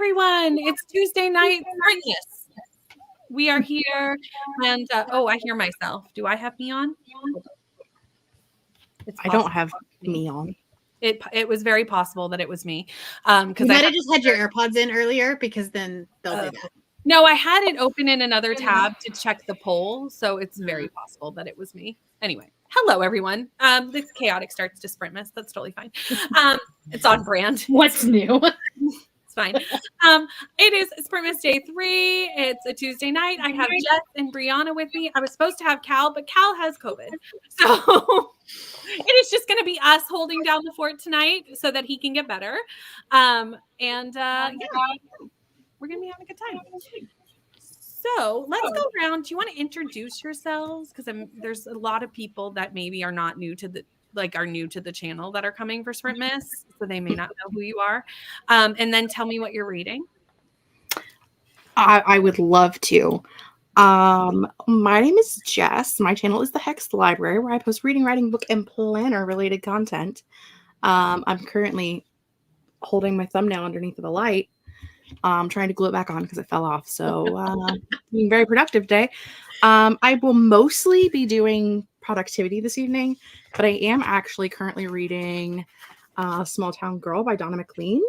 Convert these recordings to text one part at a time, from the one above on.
everyone. It's Tuesday night. Sprintmas. We are here, and I hear myself. Do I have me on? I don't have me on. It was very possible that it was me. Because you might have just had your AirPods in earlier, because then they'll do that. No, I had it open in another tab to check the poll, so it's very possible that it was me. Anyway, hello everyone. This chaotic starts to Sprintmas. That's totally fine. It's on brand. What's new? It's fine. It is Sprintmas Day 3. It's a Tuesday night. I have Jess and Brianna with me. I was supposed to have Cal, but Cal has COVID. So it is just going to be us holding down the fort tonight so that he can get better. We're going to be having a good time. So let's go around. Do you want to introduce yourselves? Because there's a lot of people that maybe are not new to the channel that are coming for Sprintmas, so they may not know who you are. And then tell me what you're reading. I would love to. My name is Jess. My channel is the Hex Library, where I post reading, writing, book, and planner related content. I'm currently holding my thumbnail underneath of the light. I'm trying to glue it back on because it fell off. So being very productive day. I will mostly be doing productivity this evening, but I am actually currently reading Small Town Girl by Donna McLean,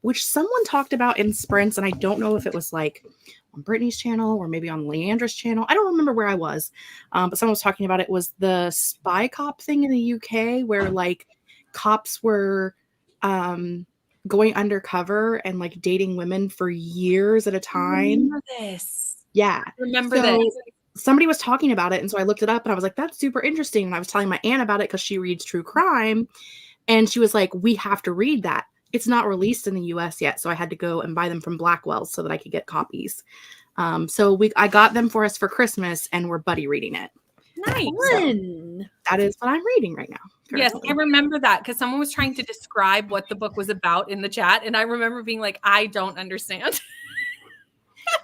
which someone talked about in Sprints, and I don't know if it was like on Brittany's channel or maybe on Leandra's channel. I don't remember where I was, but someone was talking about it. Was the spy cop thing in the UK where like cops were going undercover and like dating women for years at a time. Remember this? Yeah. Remember this? Somebody was talking about it, and so I looked it up and I was like, that's super interesting. And I was telling my aunt about it because she reads true crime, and she was like, we have to read that. It's not released in the US yet, so I had to go and buy them from Blackwell's so that I could get copies. I got them for us for Christmas, and we're buddy reading it. Nice. So that is what I'm reading right now. Yes, I remember that because someone was trying to describe what the book was about in the chat, and I remember being like, I don't understand.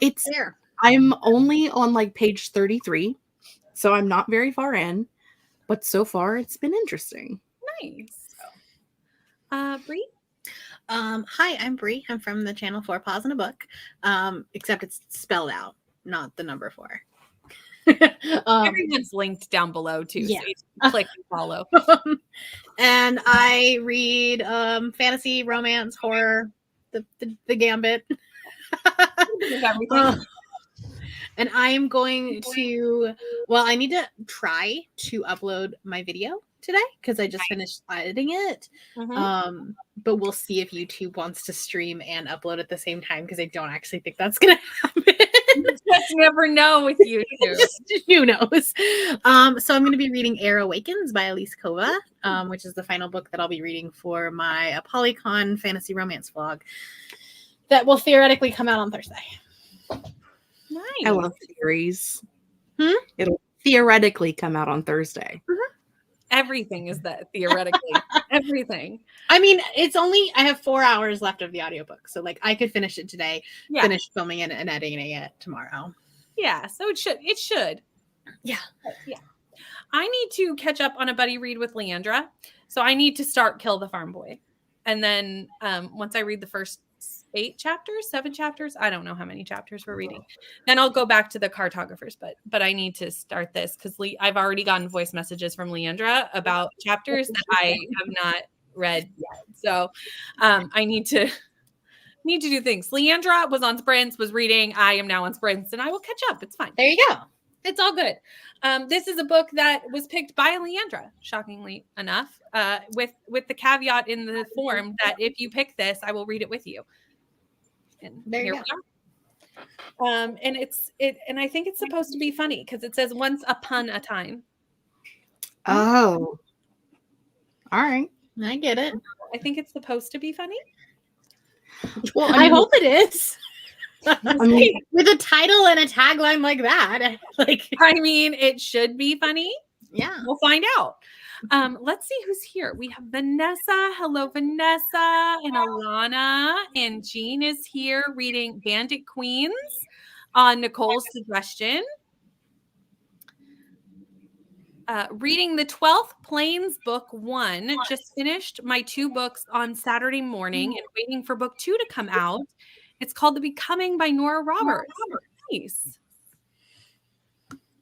It's there. I'm only on like page 33, so I'm not very far in, but so far it's been interesting. Nice. Bree? Hi, I'm Bree. I'm from the channel 4 Paws in a Book, except it's spelled out, not the number 4. Everyone's linked down below too. Yeah. So click and follow. And I read fantasy, romance, horror, the gambit. And I am going to, I need to try to upload my video today because I just finished editing it. Mm-hmm. But we'll see if YouTube wants to stream and upload at the same time, because I don't actually think that's going to happen. You just never know with YouTube. Who knows? So I'm going to be reading Air Awakens by Elise Kova, which is the final book that I'll be reading for my Polycon fantasy romance vlog that will theoretically come out on Thursday. Nice. I love theories. It'll theoretically come out on Thursday. Everything is that theoretically. Everything. I mean, I have 4 hours left of the audiobook. So like I could finish it today, finish filming it and editing it tomorrow. Yeah. So it should. Yeah. Yeah. I need to catch up on a buddy read with Leandra. So I need to start Kill the Farm Boy. And then once I read the first 7 chapters, I don't know how many chapters we're reading, then I'll go back to the cartographers, but I need to start this because I've already gotten voice messages from Leandra about chapters that I have not read yet. So I need to do things. Leandra was on Sprints, was reading. I am now on Sprints, and I will catch up. It's fine. There you go. It's all good. This is a book that was picked by Leandra, shockingly enough, with the caveat in the form that if you pick this, I will read it with you. And there you go. And I think it's supposed to be funny because it says once upon a time. Oh. All right. I get it. I think it's supposed to be funny. Well, I hope it is. With a title and a tagline like that. I mean, it should be funny. Yeah. We'll find out. Let's see who's here. We have Vanessa. Hello, Vanessa, and Alana, and Jean is here reading Bandit Queens on Nicole's suggestion. Reading the 12th Plains Book 1. Just finished my 2 books on Saturday morning and waiting for book 2 to come out. It's called The Becoming by Nora Roberts. Nice.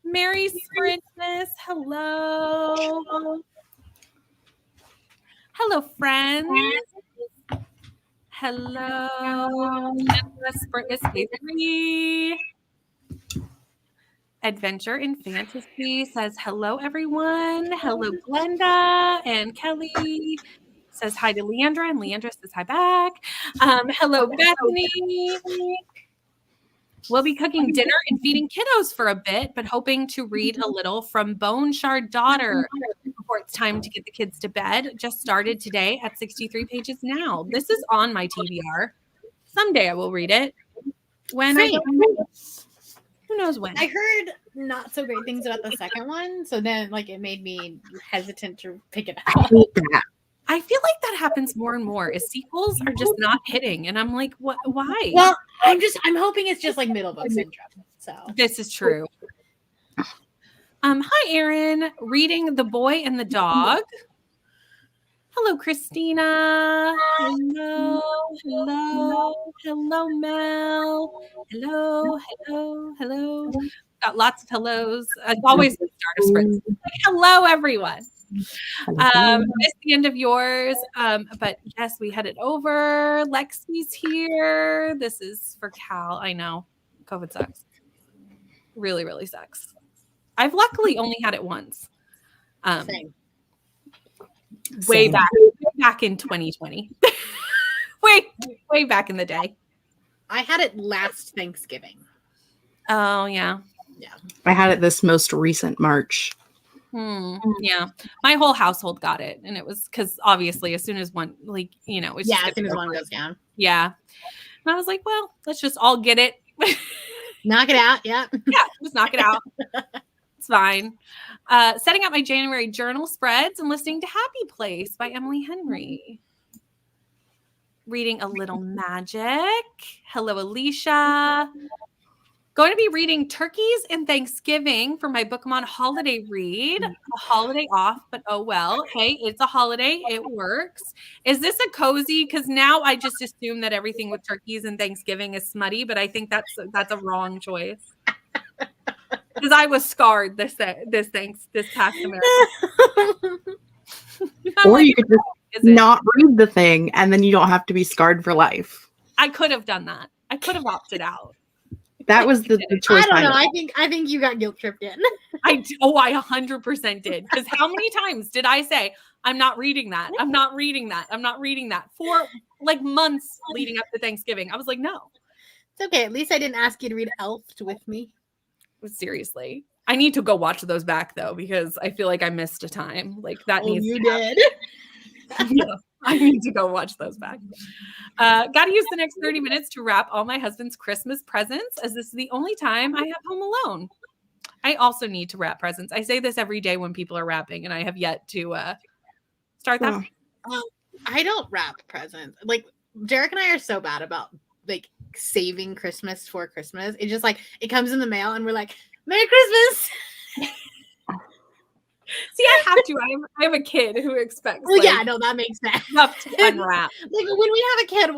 Merry Sprintmas. Hello. Hello, friends. Hello. Sprintmas Day 3. Adventure in Fantasy says hello, everyone. Hello, Glenda and Kelly. Says hi to Leandra, and Leandra says hi back. Hello, Bethany. We'll be cooking dinner and feeding kiddos for a bit, but hoping to read a little from Bone Shard Daughter before it's time to get the kids to bed. Just started today at 63 pages now. This is on my TBR. Someday I will read it. When I don't know. Who knows when? I heard not so great things about the second one, so then it made me hesitant to pick it I up. hate that. I feel like that happens more and more. Is sequels are just not hitting, and I'm like, what? Why? Well, I'm hoping it's just like middle book syndrome. So This is true. Hi, Erin. Reading The Boy and the Dog. Hello, Christina. Hello, Mel. Hello. Got lots of hellos. As always, the start of sprints. Hello, everyone. Missed the end of yours, but yes, we had it over. Lexi's here. This is for Cal. I know, COVID sucks. Really, really sucks. I've luckily only had it once. same. Way back in 2020. way back in the day. I had it last Thanksgiving. Oh yeah. I had it this most recent March. Yeah, my whole household got it, and it was because obviously as soon as one, it's just as soon as one goes down. Yeah, and I was like, well, let's just all get it. Knock it out. Yeah, just knock it out. It's fine. Setting up my January journal spreads and listening to Happy Place by Emily Henry. Reading A Little Magic. Hello, Alicia. Going to be reading Turkeys and Thanksgiving for my Bookmon holiday read. A holiday off, but oh well. Hey, it's a holiday. It works. Is this a cozy? Because now I just assume that everything with turkeys and Thanksgiving is smutty, but I think that's a wrong choice. Because I was scarred this past America. Or you could just not read the thing, and then you don't have to be scarred for life. I could have done that. I could have opted out. That was the choice. I don't know. I think you got guilt tripped in. I 100% did. Because how many times did I say, I'm not reading that. I'm not reading that. I'm not reading that for months leading up to Thanksgiving. I was like, no. It's okay. At least I didn't ask you to read Elfed with me. Seriously. I need to go watch those back though, because I feel like I missed a time. Needs you to did. Yeah, I need to go watch those back. Got to use the next 30 minutes to wrap all my husband's Christmas presents, as this is the only time I have home alone. I also need to wrap presents. I say this every day when people are wrapping, and I have yet to start that. I don't wrap presents. Derek and I are so bad about saving Christmas for Christmas. It's just it comes in the mail, and we're like, Merry Christmas. See, I have to. I have a kid who expects. Well, yeah, no, that makes sense. Stuff to unwrap. When we have a kid,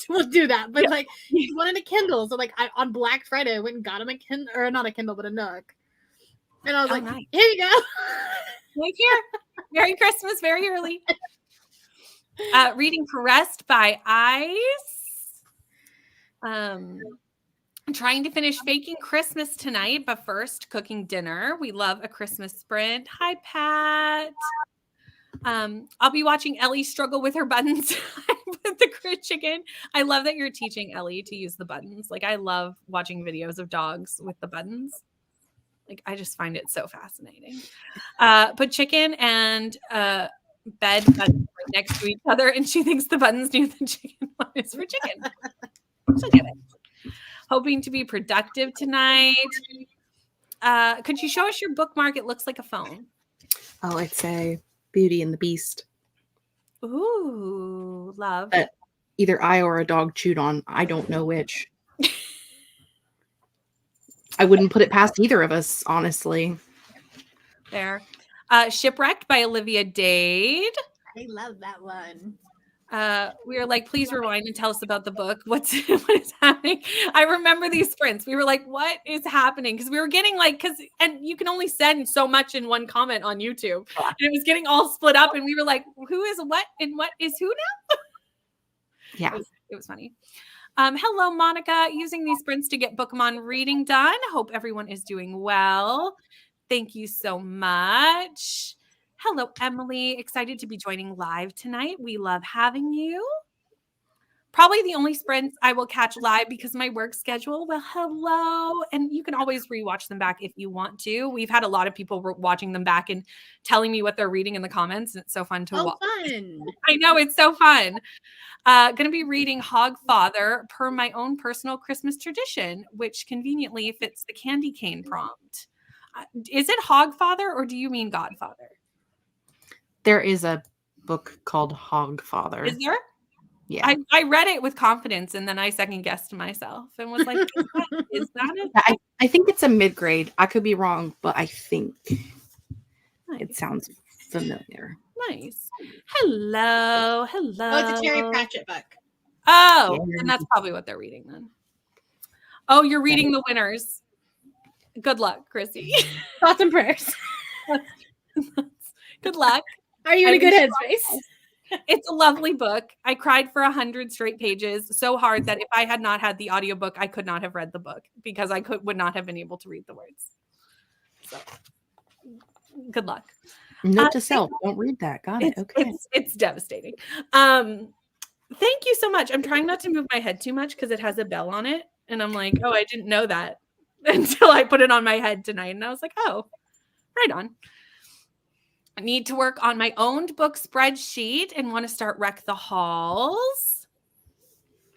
we'll do that. But he wanted a Kindle, so on Black Friday, I went and got him a Kindle, or not a Kindle, but a Nook. And I was nice. Here you go. Right here. Merry Christmas, very early. Reading Caressed by Ice. I'm trying to finish Faking Christmas tonight, but first cooking dinner. We love a Christmas sprint. Hi, Pat. I'll be watching Ellie struggle with her buttons with the crit chicken. I love that you're teaching Ellie to use the buttons. I love watching videos of dogs with the buttons. I just find it so fascinating. Put chicken and bed buttons right next to each other, and she thinks the buttons near the chicken one is for chicken. So get it. Hoping to be productive tonight. Could you show us your bookmark? It looks like a phone. Oh, it's a Beauty and the Beast. Ooh, love. That either I or a dog chewed on. I don't know which. I wouldn't put it past either of us, honestly. There. Shipwrecked by Olivia Dade. I love that one. We were like, please rewind and tell us about the book. What is happening? I remember these sprints. We were like, what is happening? Because we were getting and you can only send so much in one comment on YouTube. And it was getting all split up. And we were like, who is what and what is who now? Yeah. It was funny. Hello, Monica. Using these sprints to get Bookmon reading done. Hope everyone is doing well. Thank you so much. Hello, Emily. Excited to be joining live tonight. We love having you. Probably the only sprints I will catch live because of my work schedule. Well, hello. And you can always rewatch them back if you want to. We've had a lot of people watching them back and telling me what they're reading in the comments. It's so fun to watch. Fun. I know, it's so fun. Going to be reading Hogfather per my own personal Christmas tradition, which conveniently fits the candy cane prompt. Is it Hogfather or do you mean Godfather? There is a book called Hogfather. Is there? Yeah. I read it with confidence and then I second guessed myself and was like, is that it? I think it's a mid-grade. I could be wrong, but I think it sounds familiar. Nice. Hello. Oh, it's a Terry Pratchett book. Oh, Yeah. and that's probably what they're reading then. Oh, you're reading the winners. Good luck, Chrissy. Thoughts and prayers. Good luck. Are you in a good headspace? It's a lovely book. I cried for 100 straight pages so hard that if I had not had the audiobook, I could not have read the book because I would not have been able to read the words. So good luck. Note to self, don't read that. Got it. Okay. It's devastating. Thank you so much. I'm trying not to move my head too much because it has a bell on it. And I'm like, oh, I didn't know that until I put it on my head tonight. And I was like, oh, right on. I need to work on my owned book spreadsheet and want to start Wreck the Halls.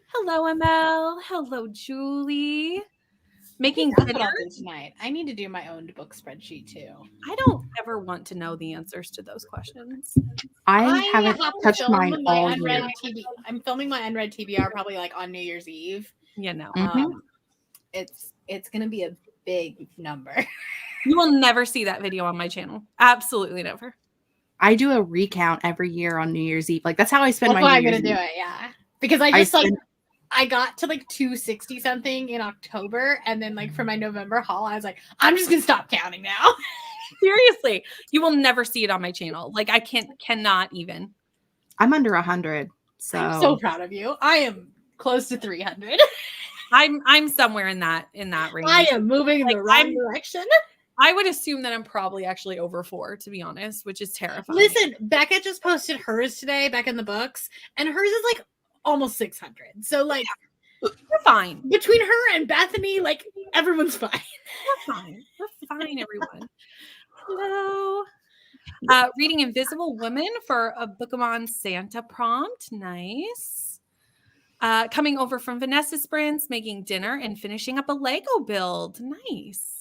Hello, ML. Hello, Julie. Making That's dinner. what I'll do tonight. I need to do my own book spreadsheet too. I don't ever want to know the answers to those questions. I haven't have to touched film mine my all unread year. I'm filming my unread TBR probably like on New Year's Eve. You know. It's gonna be a big number. You will never see that video on my channel. Absolutely never. I do a recount every year on New Year's Eve. Like that's how I spend That's my why New I'm Year's gonna do Eve. it, yeah. Because I got to like 260 something in October, and then like for my November haul, I was like, I'm just gonna stop counting now. Seriously, you will never see it on my channel. Like I cannot even. I'm under 100. I'm so proud of you. I am close to 300. I'm somewhere in that range. I am moving in the right direction. I would assume that I'm probably actually over 4, to be honest, which is terrifying. Listen, Becca just posted hers today back in the books, and hers is like almost 600. So like, we're fine. Between her and Bethany, like everyone's fine. We're fine. We're fine, everyone. Hello. Reading Invisible Woman for a Bookmon Santa prompt. Nice. Coming over from Vanessa Sprints, making dinner and finishing up a Lego build. Nice.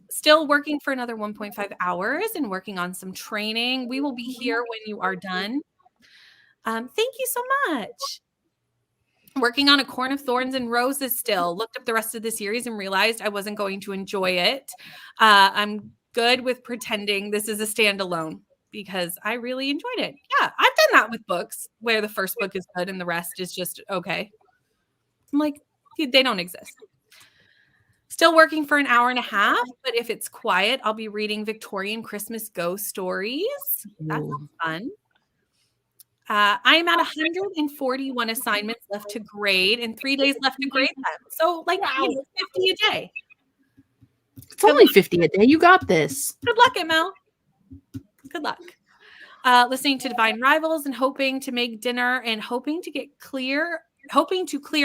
Still working for another 1.5 hours and working on some training. We will be here when you are done. Thank you so much. Working on A Corn of Thorns and Roses still. Looked up the rest of the series and realized I wasn't going to enjoy it. I'm good with pretending this is a standalone because I really enjoyed it. Yeah, I've done that with books where the first book is good and the rest is just okay. I'm like, they don't exist. Still working for an hour and a half, but if it's quiet, I'll be reading Victorian Christmas ghost stories. That sounds fun. I am at 141 assignments left to grade and 3 days left to grade them. So like 50 a day. It's only 50 a day. You got this. Good luck, ML. Good luck. Listening to Divine Rivals and hoping to make dinner and hoping to clear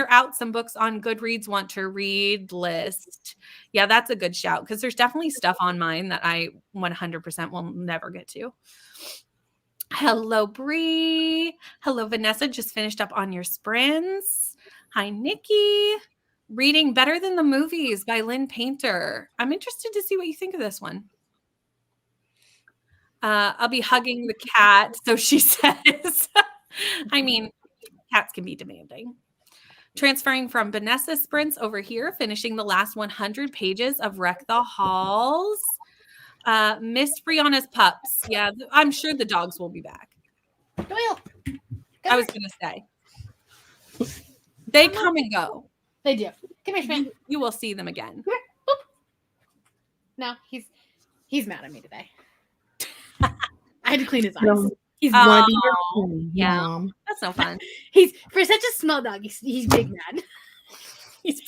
out some books on Goodreads want to read list. Yeah, that's a good shout because there's definitely stuff on mine that I 100% will never get to. Hello, Bree. Hello, Vanessa. Just finished up on your sprints. Hi, Nikki. Reading Better Than the Movies by Lynn Painter. I'm interested to see what you think of this one. I'll be hugging the cat, so she says. I mean, cats can be demanding. Transferring from Vanessa Sprints over here, finishing the last 100 pages of Wreck the Halls. Miss Brianna's pups. Yeah, I'm sure the dogs will be back. Doyle. I was going to say. They come and go. They do. Come here, Schmidt. You will see them again. Come here. Boop. No, he's mad at me today. I had to clean his eyes. No. He's Bloody Oh, or yeah. Mom. That's no fun. he's for such a small dog. He's big mad. He's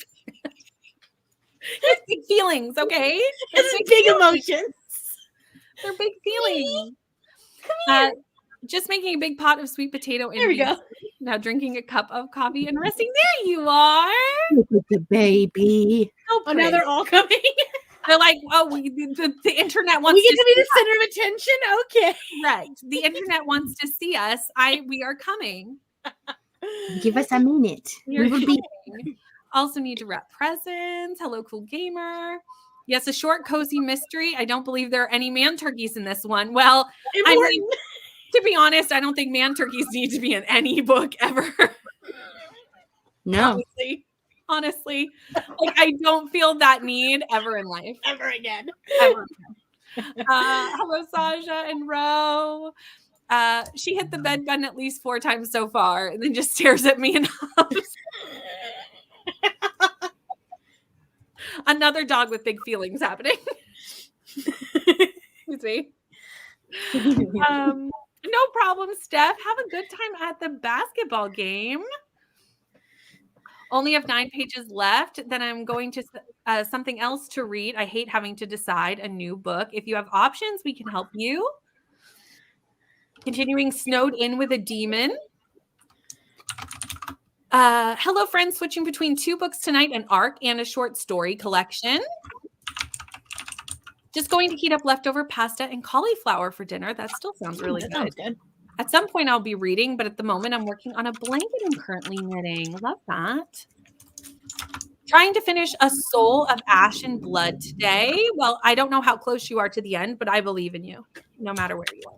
big feelings, okay? It's big emotions. They're big feelings. Come here. Just making a big pot of sweet potato. There we go. Now drinking a cup of coffee and resting. There you are. Look at the baby. Oh, Oh, now they're all coming. They're like, oh, the internet wants We get to be the see center of attention. Okay. us. Right. The internet wants to see us. We are coming. Give us a minute. You're We will be. coming. Also need to wrap presents. Hello, cool gamer. Yes, a short, cozy mystery. I don't believe there are any man turkeys in this one. Well, I mean, to be honest, I don't think man turkeys need to be in any book ever. No. Honestly, like I don't feel that need ever in life. Ever again. Ever. Hello, Sasha and Ro. She hit the bed button at least 4 times so far, and then just stares at me and huffs. Another dog with big feelings happening. Excuse me. No problem, Steph. Have a good time at the basketball game. Only have 9 pages left. Then I'm going to something else to read. I hate having to decide a new book. If you have options, we can help you. Continuing Snowed In with a Demon. Hello, friends. Switching between 2 books tonight, an arc and a short story collection. Just going to heat up leftover pasta and cauliflower for dinner. That still sounds really good. Sounds good. At some point, I'll be reading, but at the moment, I'm working on a blanket I'm currently knitting. Love that. Trying to finish A Soul of Ash and Blood today. Well, I don't know how close you are to the end, but I believe in you, no matter where you are.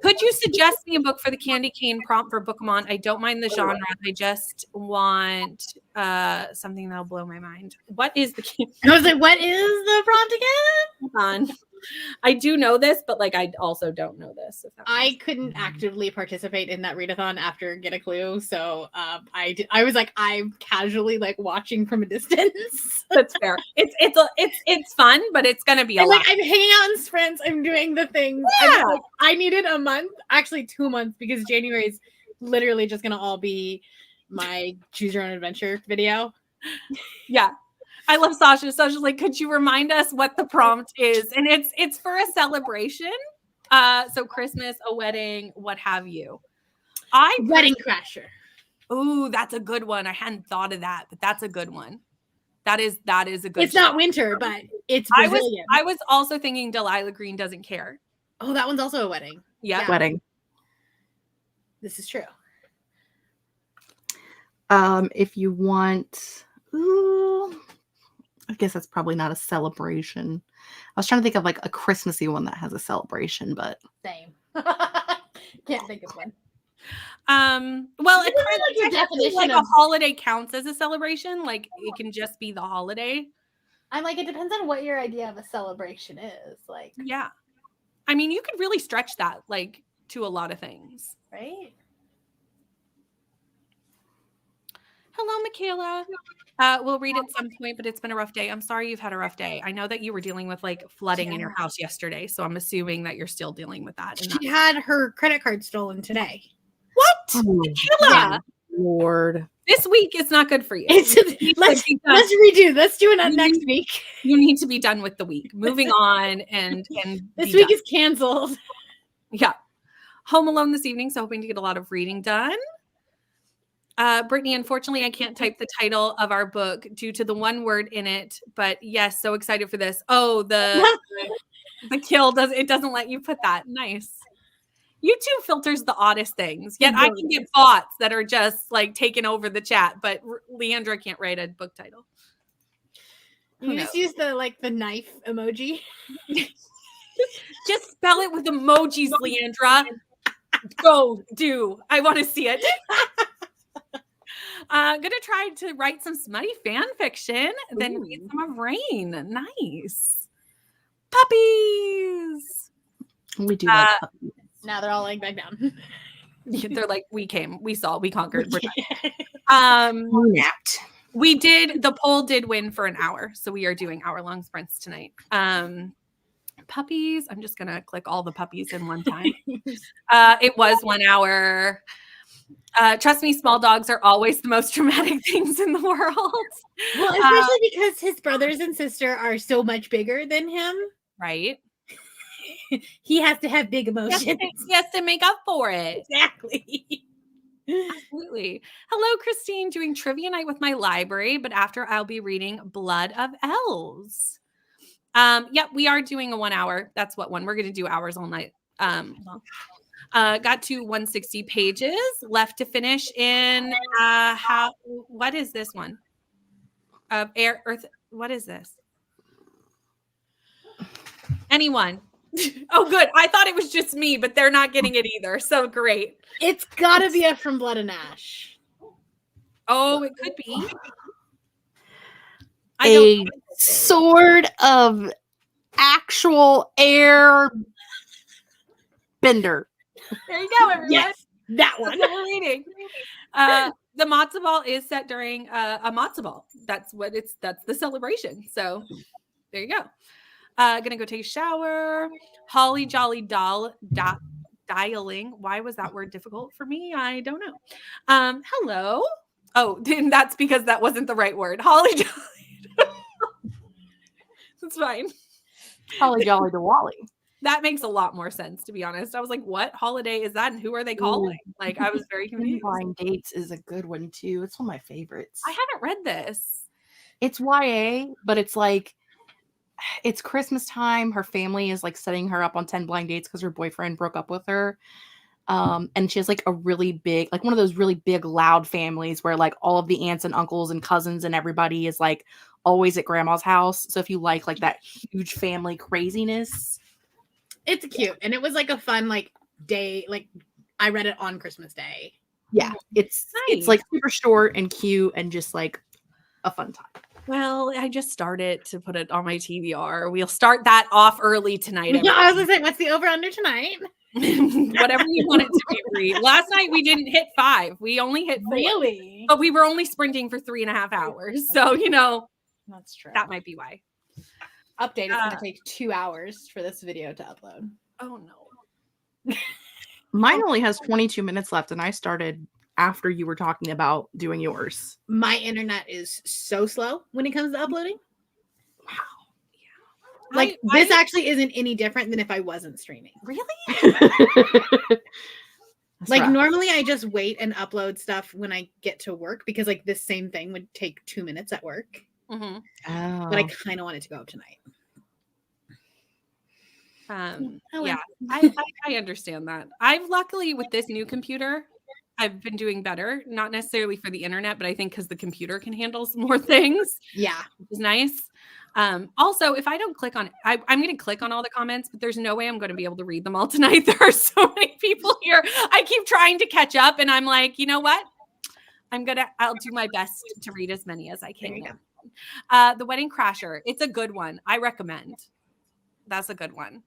Could you suggest me a book for the candy cane prompt for Bookmont? I don't mind the genre. I just want something that'll blow my mind. What is the candy? I was like, what is the prompt again? Hold on. I do know this, but like I also don't know this. I couldn't actively participate in that readathon after Get a Clue, so I was like, I'm casually like watching from a distance. That's fair. It's fun, but it's gonna be a lot. Like I'm hanging out in sprints. I'm doing the things. Yeah. Like, I needed a month, actually 2 months, because January is literally just gonna all be my choose your own adventure video. Yeah. I love Sasha. Sasha's like, could you remind us what the prompt is? And it's for a celebration. So Christmas, a wedding, what have you. Wedding Crasher. Ooh, that's a good one. I hadn't thought of that, but that's a good one. That is a good. It's not winter, but it's Brazilian. I was also thinking Delilah Green Doesn't Care. Oh, that one's also a wedding. Yeah. Wedding. This is true. If you want, ooh, I guess that's probably not a celebration. I was trying to think of like a Christmassy one that has a celebration, but Same. Can't think of one. Well, It's really like your definition like of- a holiday counts as a celebration. Like it can just be the holiday. I'm like, it depends on what your idea of a celebration is. Like, Yeah. I mean, you could really stretch that like to a lot of things. right? Hello, Michaela. We'll read at some point, but it's been a rough day. I'm sorry you've had a rough day. I know that you were dealing with like flooding in your house yesterday, so I'm assuming that you're still dealing with that. She had her credit card stolen today. What? oh, Michaela, Lord. this week is not good for you. Let's redo. Let's do it on next week. You need to be done with the week. Moving on and This be week done. is canceled. Yeah. Home alone this evening, so hoping to get a lot of reading done. Brittany, unfortunately, I can't type the title of our book due to the one word in it, but yes, so excited for this. Oh, the kill doesn't let you put that. Nice. YouTube filters the oddest things. Yet I can get bots that are just like taking over the chat, but Leandra can't write a book title. You just use the knife emoji. Just spell it with emojis, Leandra. Go do. I want to see it. Gonna try to write some smutty fan fiction, then read some of Rain. Nice. Puppies. We do like puppies. Now they're all laying back down. They're like, we came, we saw, we conquered. We're done. We napped. The poll did win for an hour. So we are doing hour-long sprints tonight. Puppies. I'm just going to click all the puppies in one time. It was 1 hour. Trust me, small dogs are always the most traumatic things in the world. Well, especially because his brothers and sister are so much bigger than him. Right. He has to have big emotions. He has to make up for it. Exactly. Absolutely. Hello, Christine, doing trivia night with my library, but after I'll be reading Blood of Elves. Yep, we are doing a 1 hour. That's what one. We're going to do hours all night. Got to 160 pages left to finish in what is this one? Earth. What is this? Anyone? Oh, good. I thought it was just me, but they're not getting it either. So great. It's gotta be a From Blood and Ash. Oh, it could be. A sword of actual air bender. There you go, everyone. Yes, that one. That's what we're reading. The matzo ball is set during a matzo ball. That's the celebration. So there you go. Gonna go take a shower. Holly jolly dialing. Why was that word difficult for me? I don't know. Hello. Oh, then that's because that wasn't the right word. Holly jolly. That's fine. Holly jolly Diwali. That makes a lot more sense, to be honest. I was like, what holiday is that? And who are they calling? Like, I was very confused. Blind Dates is a good one, too. It's one of my favorites. I haven't read this. It's YA, but it's like, it's Christmas time. Her family is like setting her up on 10 blind dates because her boyfriend broke up with her. And she has like a really big, like one of those really big, loud families where like all of the aunts and uncles and cousins and everybody is like always at grandma's house. So if you like that huge family craziness. It's cute. And it was like a fun like day. Like I read it on Christmas Day. Yeah. It's like super short and cute and just like a fun time. Well, I just started to put it on my TBR. We'll start that off early tonight. Yeah, I was gonna say, what's the over under tonight? Whatever you want it to be. Read. Last night we didn't hit 5. We only hit 4. Really? But we were only sprinting for 3.5 hours. So, that's true. That might be why. Update is going to take 2 hours for this video to upload. Oh, no. Mine only has 22 minutes left, and I started after you were talking about doing yours. My internet is so slow when it comes to uploading. Wow. Yeah. Like, this actually isn't any different than if I wasn't streaming. Really? Like, normally I just wait and upload stuff when I get to work because, like, this same thing would take 2 minutes at work. Mm-hmm. Oh. But I kind of want it to go up tonight. Yeah, I understand that. I've luckily with this new computer, I've been doing better, not necessarily for the internet, but I think because the computer can handle some more things. Yeah. Which is nice. Also, if I don't click on it, I'm going to click on all the comments, but there's no way I'm going to be able to read them all tonight. There are so many people here. I keep trying to catch up and I'm like, you know what? I'll do my best to read as many as I can. The Wedding Crasher. It's a good one. I recommend. That's a good one.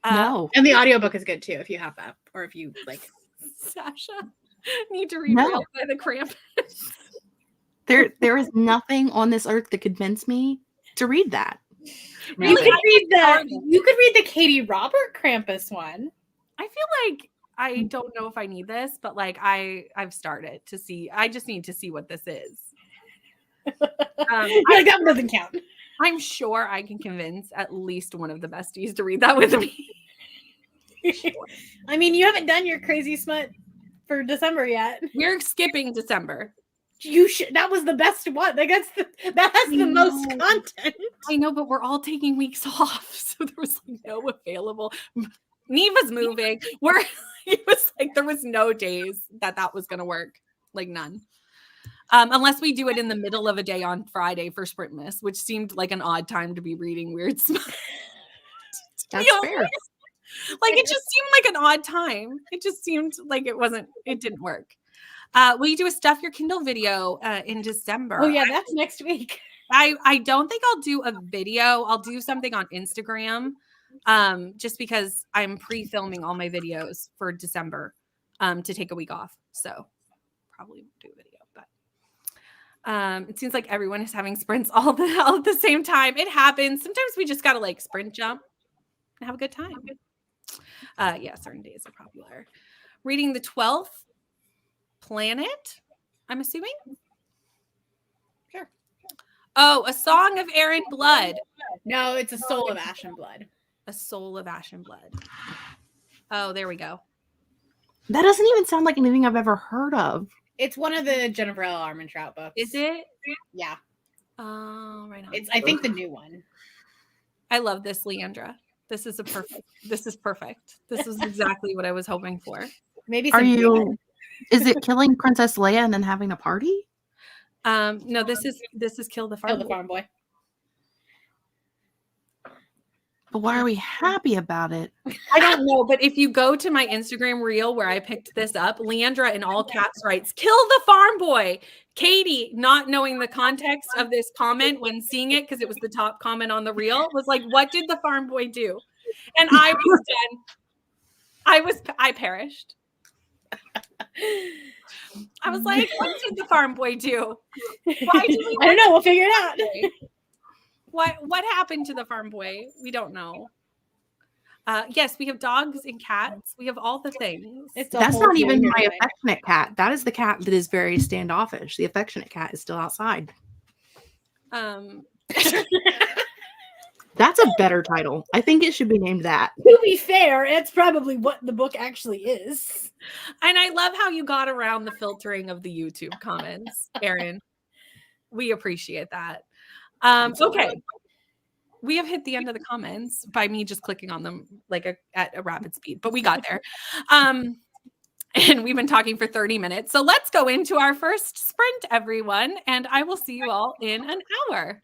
No. And the audiobook is good too, if you have that, or if you like. Sasha, need to read Railed by the Krampus. There is nothing on this earth that convinced me to read that. You could read the Katie Robert Krampus one. I feel like I don't know if I need this, but like I've started to see. I just need to see what this is. Like that one doesn't count. I'm sure I can convince at least one of the besties to read that with me. I mean, you haven't done your crazy smut for December yet. We're skipping December. You should. That was the best one. Like that has the most content. I know, but we're all taking weeks off, so there was like no available. Neva's moving. It was like there was no days that was going to work. Like none. Unless we do it in the middle of a day on Friday for Sprintmas, which seemed like an odd time to be reading weird smut. That's fair. Like it just seemed like an odd time. It just seemed like it didn't work. Will you do a Stuff Your Kindle video in December? Oh yeah, that's next week. I don't think I'll do a video. I'll do something on Instagram, just because I'm pre-filming all my videos for December, to take a week off. So probably won't do a video, but it seems like everyone is having sprints all at the same time. It happens. Sometimes we just gotta like sprint jump and have a good time. Yeah, certain days are popular. Reading the 12th Planet, I'm assuming. Sure. Oh, A Song of Air and Blood. No, it's A Soul of Ash and Blood. A Soul of Ash and Blood. Oh, there we go. That doesn't even sound like anything I've ever heard of. It's one of the Jennifer L. Armentrout books. Is it? Yeah. Oh, right on. It's, I think, the new one. I love this, Leandra. This is perfect. This is exactly what I was hoping for. Maybe Are some you? Is it killing Princess Leia and then having a party? No, this is Kill the Farm Kill the Boy. Farm Boy. But why are we happy about it? I don't know, but if you go to my Instagram reel where I picked this up, Leandra in all caps writes, "Kill the Farm Boy." Katie, not knowing the context of this comment when seeing it, because it was the top comment on the reel, was like, "What did the Farm Boy do?" And I was done. I perished. I was like, "What did the Farm Boy do? Why did we I don't know. We'll figure it out. What happened to the Farm Boy? We don't know. Yes, we have dogs and cats. We have all the things. That's not even my affectionate cat. That is the cat that is very standoffish. The affectionate cat is still outside. That's a better title. I think it should be named that. To be fair, it's probably what the book actually is. And I love how you got around the filtering of the YouTube comments, Erin. We appreciate that. Okay. We have hit the end of the comments by me just clicking on them like at a rapid speed, but we got there. And we've been talking for 30 minutes. So let's go into our first sprint, everyone. And I will see you all in an hour.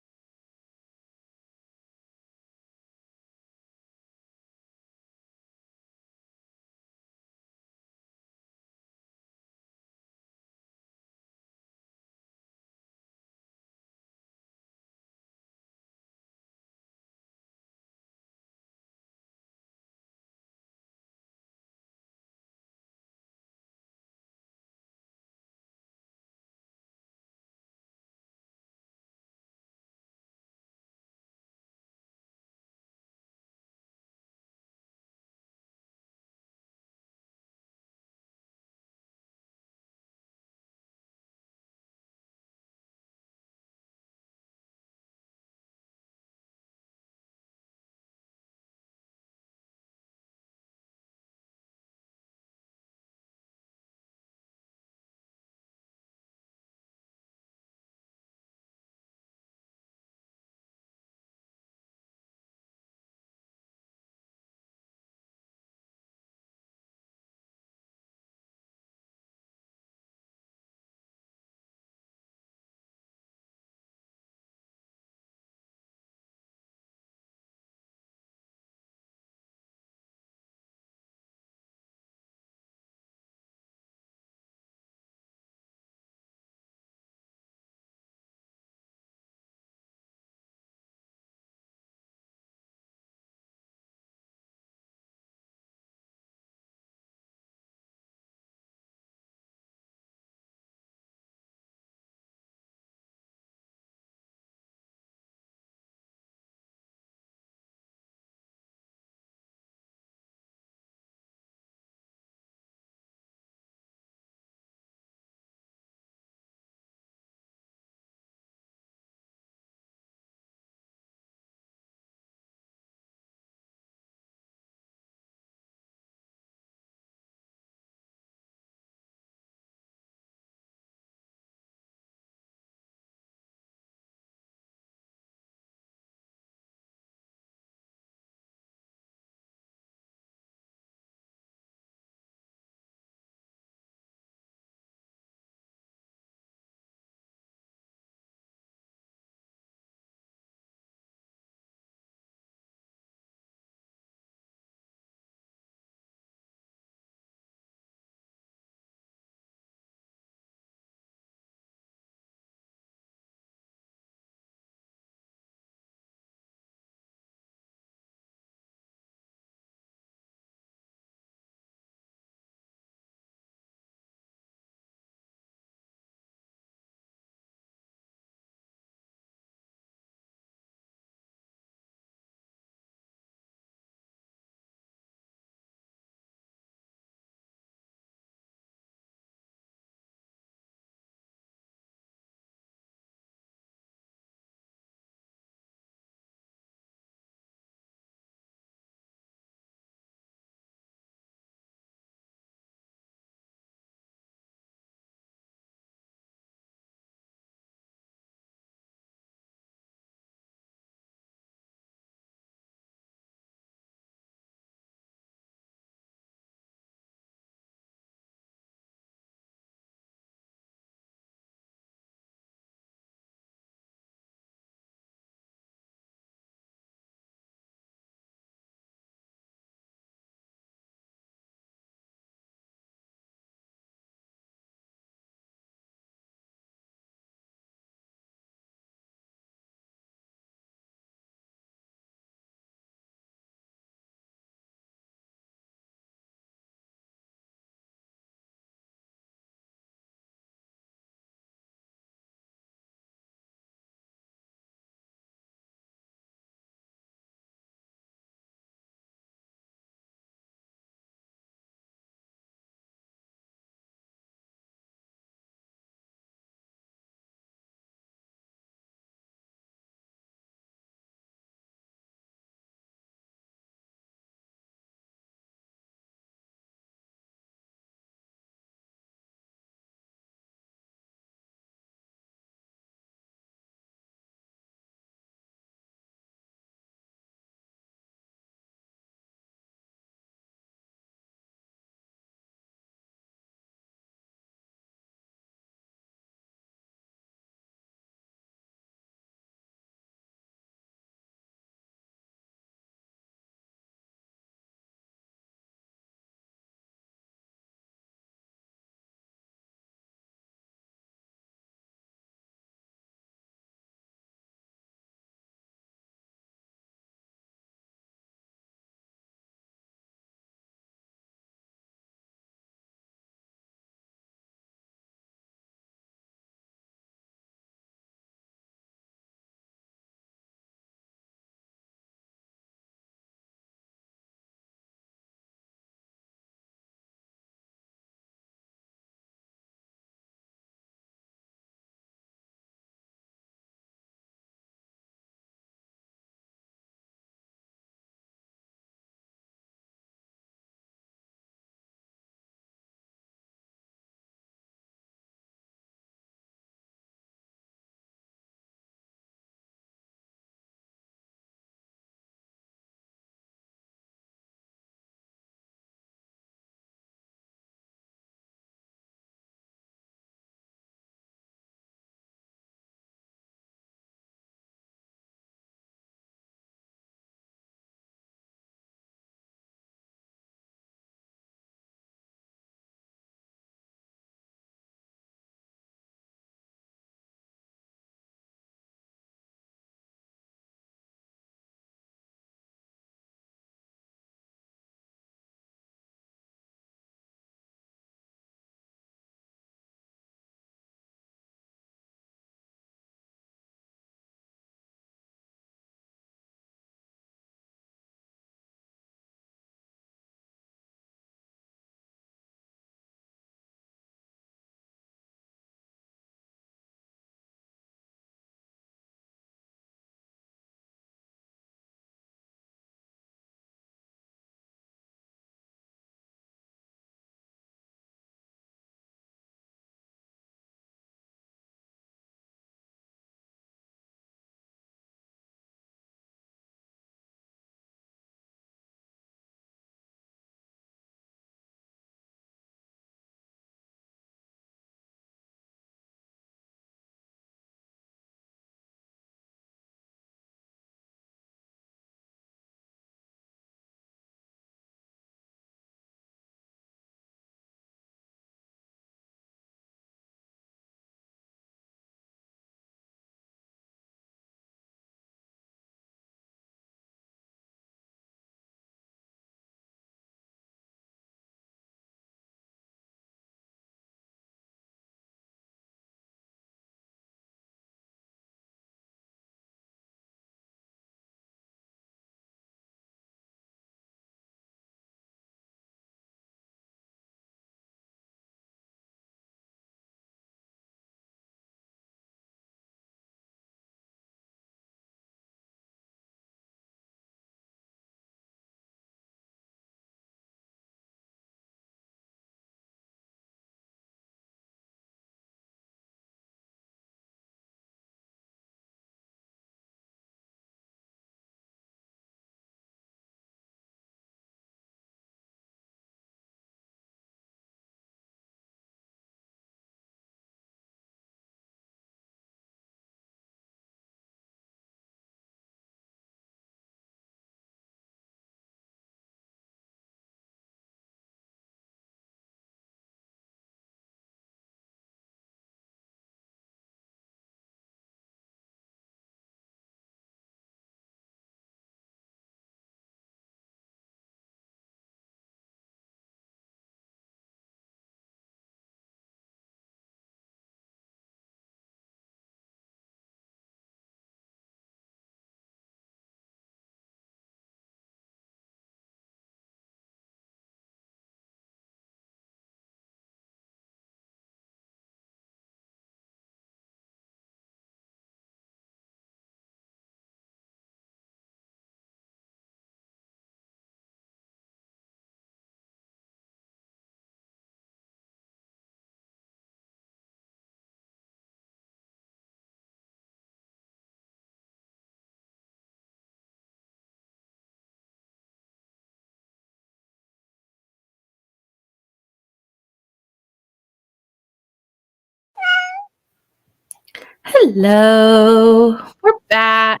Hello. We're back.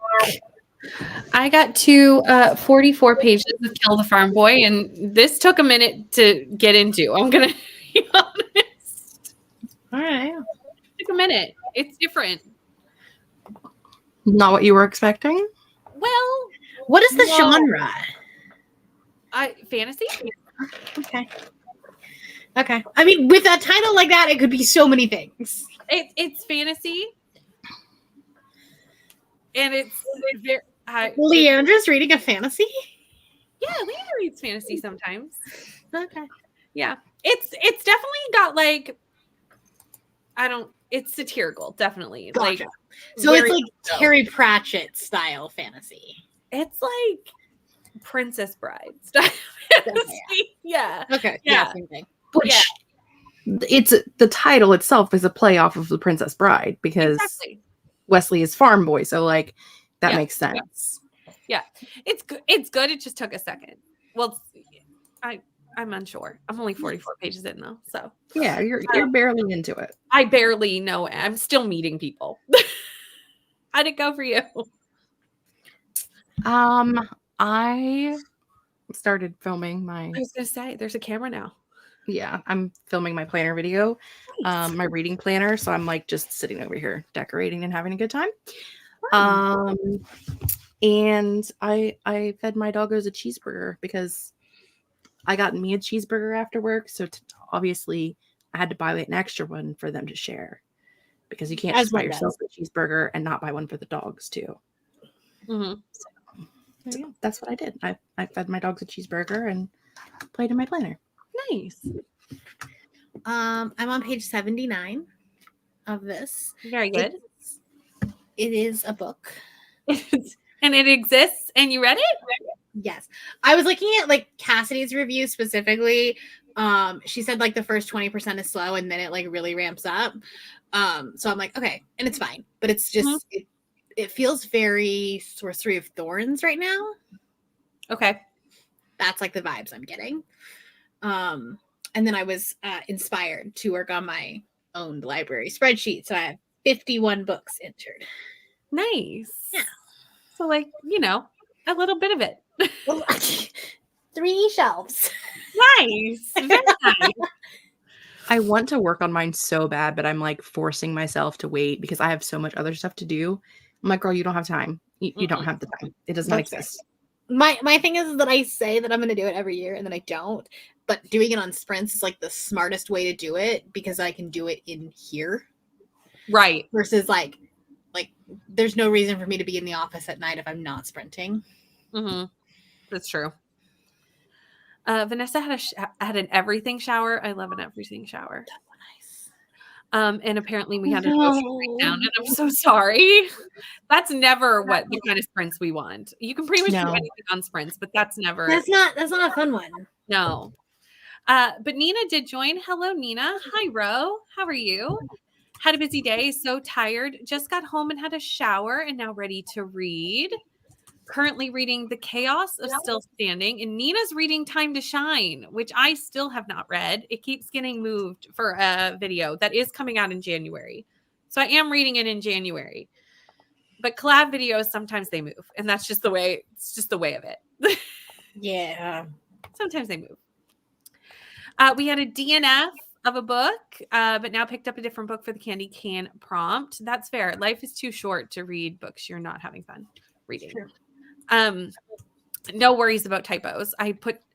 I got to 44 pages of Kill the Farm Boy, and this took a minute to get into. I'm going to be honest. All right. It took a minute. It's different. Not what you were expecting? Well, What is the no. genre? Fantasy? Okay. Okay. I mean, with a title like that, it could be so many things. It's fantasy. And it's very... Leandra's reading a fantasy? Yeah, Leandra reads fantasy sometimes. Okay. Yeah. It's definitely got like... It's satirical, definitely. Gotcha. Like, So it's like Terry Pratchett style fantasy. It's like Princess Bride style fantasy. Yeah. Okay. Yeah. Same thing. Which it's the title itself is a play off of The Princess Bride because Wesley is farm boy, so like that makes sense. Yeah. It's good. It's good. It just took a second. Well, I'm unsure. I'm only 44 pages in though, so yeah, you're barely into it. I barely know. I'm still meeting people. How'd it go for you? I started filming my. I was gonna say, there's a camera now. Yeah, I'm filming my planner video, Nice. my reading planner. So I'm like just sitting over here decorating and having a good time. And I fed my doggos a cheeseburger because I got me a cheeseburger after work. So obviously I had to buy an extra one for them to share because you can't just buy yourself a cheeseburger and not buy one for the dogs too. Mm-hmm. So that's what I did. I fed my dogs a cheeseburger and played in my planner. Nice. I'm on page 79 of this. Very good. It is a book. And it exists and you read it? Yes. I was looking at like Cassidy's review specifically. She said like the first 20% is slow and then it like really ramps up. So I'm like, okay, and it's fine. But it's just it feels very Sorcery of Thorns right now. Okay. That's like the vibes I'm getting. And then I was inspired to work on my own library spreadsheet. So I have 51 books entered. Nice. Yeah. So like, a little bit of it. 3 shelves. Nice. Very nice. I want to work on mine so bad, but I'm like forcing myself to wait because I have so much other stuff to do. I'm like, girl, you don't have time. You don't have the time. It does not exist. My thing is that I say that I'm going to do it every year and then I don't. But doing it on sprints is like the smartest way to do it because I can do it in here. Right. Versus like there's no reason for me to be in the office at night if I'm not sprinting. Mm-hmm. That's true. Vanessa had an everything shower. I love an everything shower. That's nice. And apparently we had an emotional breakdown, and I'm so sorry. That's never what the kind of sprints we want. You can pretty much do anything on sprints, but that's never. That's not a fun one. No. But Nina did join. Hello, Nina. Hi, Ro. How are you? Had a busy day. So tired. Just got home and had a shower and now ready to read. Currently reading The Chaos of Still Standing, and Nina's reading Time to Shine, which I still have not read. It keeps getting moved for a video that is coming out in January. So I am reading it in January. But collab videos, sometimes they move. And that's just the way, it's just the way of it. Yeah. Sometimes they move. We had a DNF of a book, but now picked up a different book for the Candy Can prompt. That's fair. Life is too short to read books you're not having fun reading. True. No worries about typos.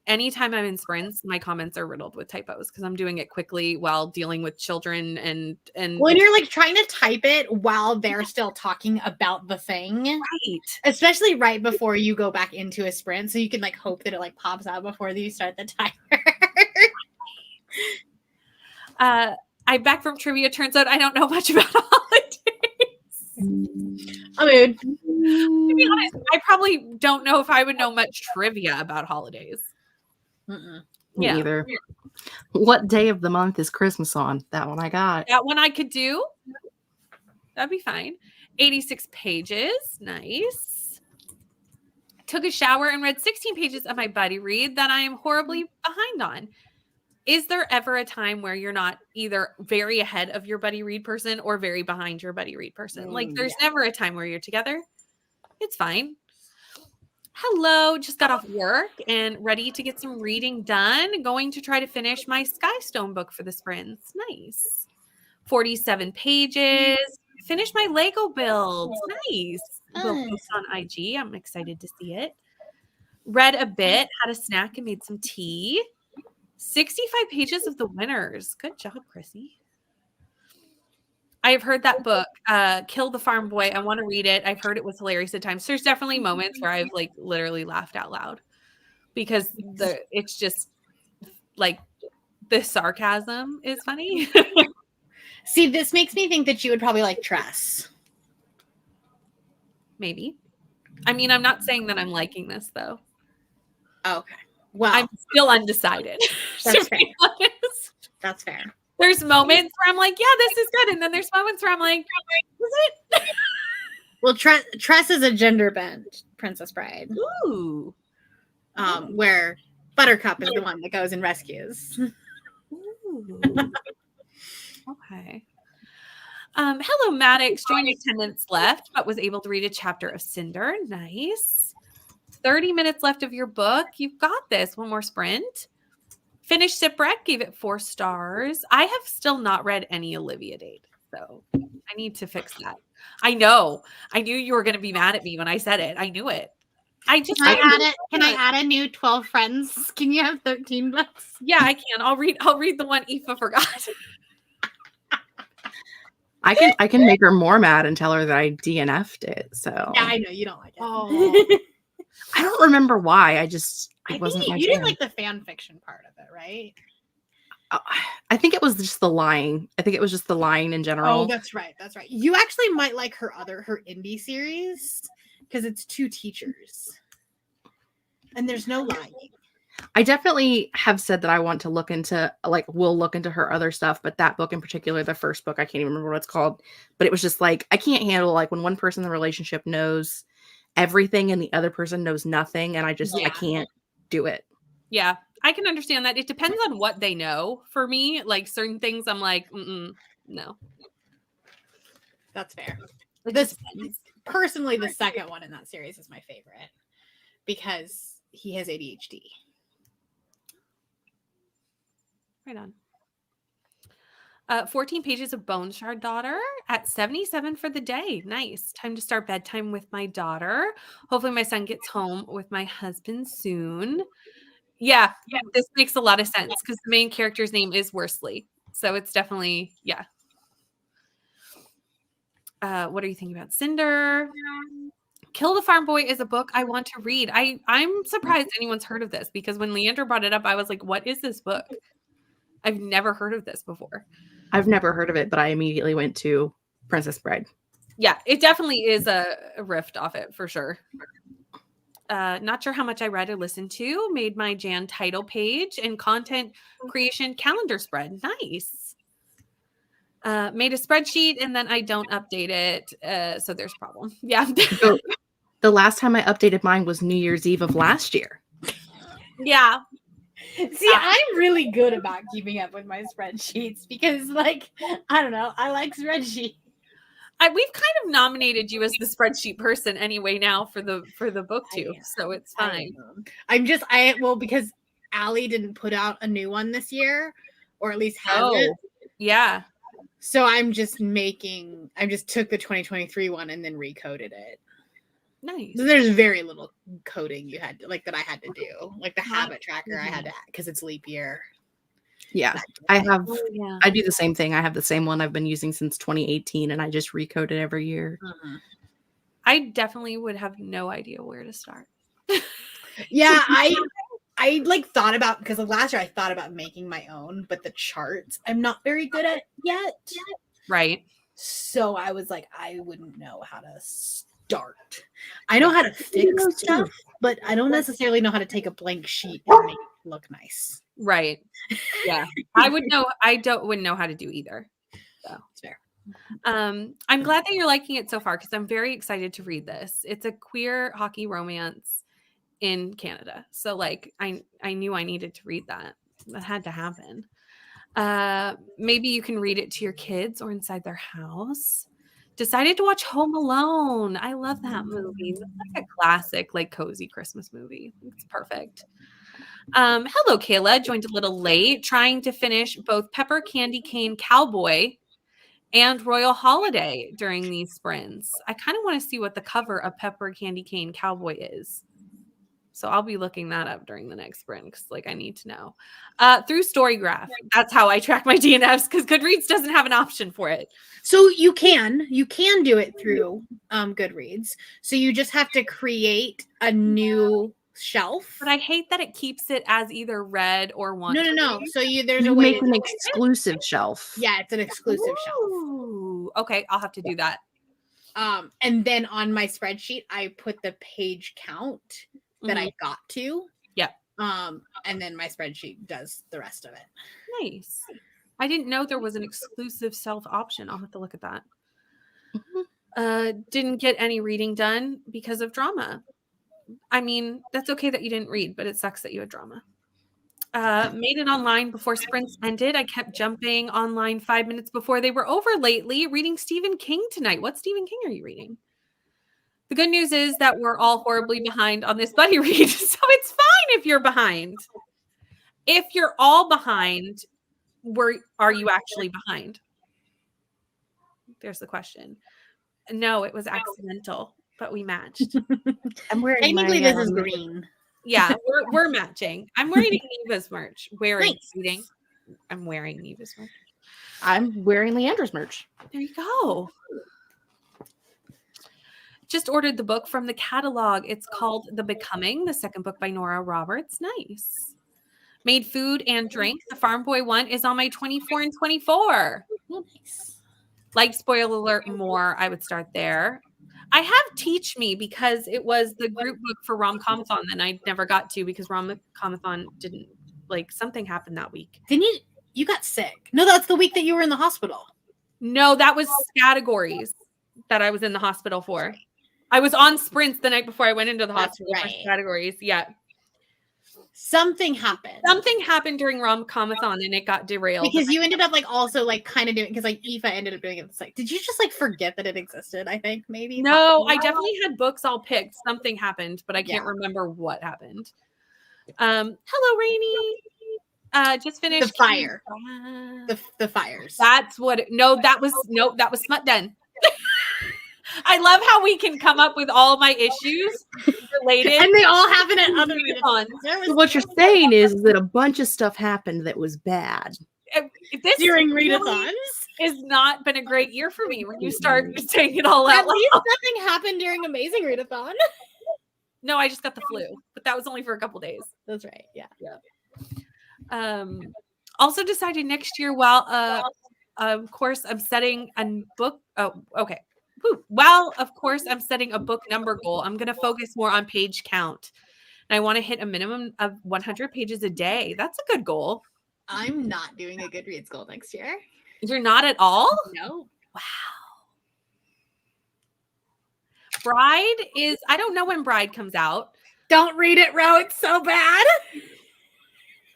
Anytime I'm in sprints, my comments are riddled with typos because I'm doing it quickly while dealing with children and when you're like trying to type it while they're still talking about the thing, right? Especially Especially right before you go back into a sprint, so you can like hope that it like pops out before you start the timer. I'm back from trivia. Turns out I don't know much about holidays. I mean, to be honest, I probably don't know if I would know much trivia about holidays. Me either. What day of the month is Christmas on? That one I got. That one I could do. That'd be fine. 86 pages. Nice. Took a shower and read 16 pages of my buddy read that I am horribly behind on. is there ever a time where you're not either very ahead of your buddy read person or very behind your buddy read person? Like there's never a time where you're together. It's fine. Hello, just got off work and ready to get some reading done. Going to try to finish my Skystone book for the sprints. Nice. 47 pages. Finish my Lego builds. Nice. We'll post on IG. I'm excited to see it. Read a bit, had a snack, and made some tea. 65 pages of the winners. Good job, Chrissy. I have heard that book, Kill the Farm Boy. I want to read it. I've heard it was hilarious at times. There's definitely moments where I've like literally laughed out loud because it's just like the sarcasm is funny. See, this makes me think that you would probably like Tress. Maybe. I mean, I'm not saying that I'm liking this though. Okay. Well, I'm still undecided. That's fair. That's fair. There's moments where I'm like, yeah, this is good. And then there's moments where I'm like, is it? Well, Tress is a gender bent Princess Bride. Ooh. Where Buttercup is the one that goes and rescues. Ooh. Okay. Hello, Maddox. Joined me 10 minutes left, but was able to read a chapter of Cinder. Nice. 30 minutes left of your book. You've got this. One more sprint. Finished Shipwreck, gave it 4 stars. I have still not read any Olivia Dade, so I need to fix that. I know. I knew you were going to be mad at me when I said it. I knew it. Can I add a new 12 friends? Can you have 13 books? Yeah, I can. I'll read the one Aoife forgot. I can make her more mad and tell her that I DNF'd it. So yeah, I know you don't like it. Oh. I don't remember why. It wasn't my you jam. didn't like the fan fiction part of it, right? I think it was just the lying. I think it was just the lying in general. Oh, that's right. That's right. You actually might like her indie series because it's 2 teachers. And there's no lying. I definitely have said that I want to look into, we'll look into her other stuff, but that book in particular, the first book, I can't even remember what it's called, but it was just like, I can't handle when one person in the relationship knows everything and the other person knows nothing, and I can't do it. Yeah, I can understand that. It depends on what they know. For me, like certain things, I'm like, no. That's fair. Personally, the second one in that series is my favorite because he has ADHD. Right on. 14 pages of Bone Shard Daughter at 77 for the day. Nice. Time to start bedtime with my daughter. Hopefully my son gets home with my husband soon. Yeah, this makes a lot of sense because the main character's name is Worsley. So it's definitely, yeah. What are you thinking about? Cinder. Kill the Farm Boy is a book I want to read. I'm surprised anyone's heard of this because when Leander brought it up, I was like, what is this book? I've never heard of this before. I've never heard of it, but I immediately went to Princess Bride. Yeah, it definitely is a rift off it for sure. Not sure how much I read or listened to. Made my Jan title page and content creation calendar spread. Nice. Made a spreadsheet and then I don't update it. So there's a problem. Yeah. So, the last time I updated mine was New Year's Eve of last year. Yeah. See, I'm really good about keeping up with my spreadsheets because, I don't know, I like spreadsheets. We've kind of nominated you as the spreadsheet person anyway now for the Booktube, so it's fine. Because Allie didn't put out a new one this year, or at least hasn't. Yeah. So I just took the 2023 one and then recoded it. Nice. There's very little coding you had to, that I had to do, the habit tracker I had to, because it's leap year. Yeah, I do the same thing. I have the same one I've been using since 2018 and I just recode it every year. Mm-hmm. I definitely would have no idea where to start. Yeah, I thought about, because last year I thought about making my own, but the charts I'm not very good at yet. Right. So I was like, I wouldn't know how to start. I know how to fix stuff, but I don't necessarily know how to take a blank sheet and make it look nice. Right. Yeah. I wouldn't know how to do either. So it's fair. I'm glad that you're liking it so far because I'm very excited to read this. It's a queer hockey romance in Canada. So I knew I needed to read that. That had to happen. Maybe you can read it to your kids or inside their house. Decided to watch Home Alone. I love that movie. It's like a classic, like cozy Christmas movie. It's perfect. Hello, Kayla. Joined a little late, trying to finish both Pepper Candy Cane Cowboy and Royal Holiday during these sprints. I kind of want to see what the cover of Pepper Candy Cane Cowboy is. So I'll be looking that up during the next sprint because, like, I need to know. Through Storygraph. That's how I track my DNFs because Goodreads doesn't have an option for it. So you can do it through Goodreads. So you just have to create a new shelf. But I hate that it keeps it as either read or want. No. So there's You a way make an exclusive shelf. Yeah, it's an exclusive shelf. Ooh, okay, I'll have to do that. And then on my spreadsheet, I put the page count that I got to. Yep. And then my spreadsheet does the rest of it. Nice. I didn't know there was an exclusive self option. I'll have to look at that. Didn't get any reading done because of drama. I mean, that's okay that you didn't read, but it sucks that you had drama. Made it online before sprints ended. I kept jumping online 5 minutes before they were over lately, reading Stephen King tonight. What Stephen King are you reading? The good news is that we're all horribly behind on this buddy read, so it's fine if you're behind. If you're all behind, are you actually behind? There's the question. No, it was accidental, but we matched. I'm wearing Technically, this is green. Yeah, we're matching. I'm wearing Neva's merch. Nice. I'm wearing Neva's merch. I'm wearing Leandra's merch. There you go. Just ordered the book from the catalog. It's called The Becoming, the second book by Nora Roberts. Nice. Made food and drink. The Farm Boy one is on my 24 and 24. Nice. Like, spoiler alert more, I would start there. I have Teach Me because it was the group book for Rom-Comathon that I never got to because Rom-Comathon didn't, like, something happened that week. Didn't you got sick? No, that's the week that you were in the hospital. No, that was categories that I was in the hospital for. I was on sprints the night before I went into the hospital for categories. Yeah. Something happened. Something happened during Rom-Comathon and it got derailed. Because you ended up like also like kind of doing, because like Aoife ended up doing it. It's like, did you just like forget that it existed? I think maybe. No, I definitely had books all picked. Something happened, but I can't remember what happened. Hello, Rainy. Just finished the fire. The fires. That's what. That was Smut Den. I love how we can come up with all my issues related, and they all happen at other readathons. So what you're saying is that a bunch of stuff happened that was bad. This during readathons has not been a great year for me when you start saying it all out loud. At least nothing happened during Amazing Readathon. No, I just got the flu, but that was only for a couple days. That's right. Yeah. Also decided next year, of course, I'm setting a book. Oh, okay. Well, of course, I'm setting a book number goal. I'm going to focus more on page count. And I want to hit a minimum of 100 pages a day. That's a good goal. I'm not doing a Goodreads goal next year. You're not at all? No. Wow. Bride is, I don't know when Bride comes out. Don't read it, Ro. It's so bad.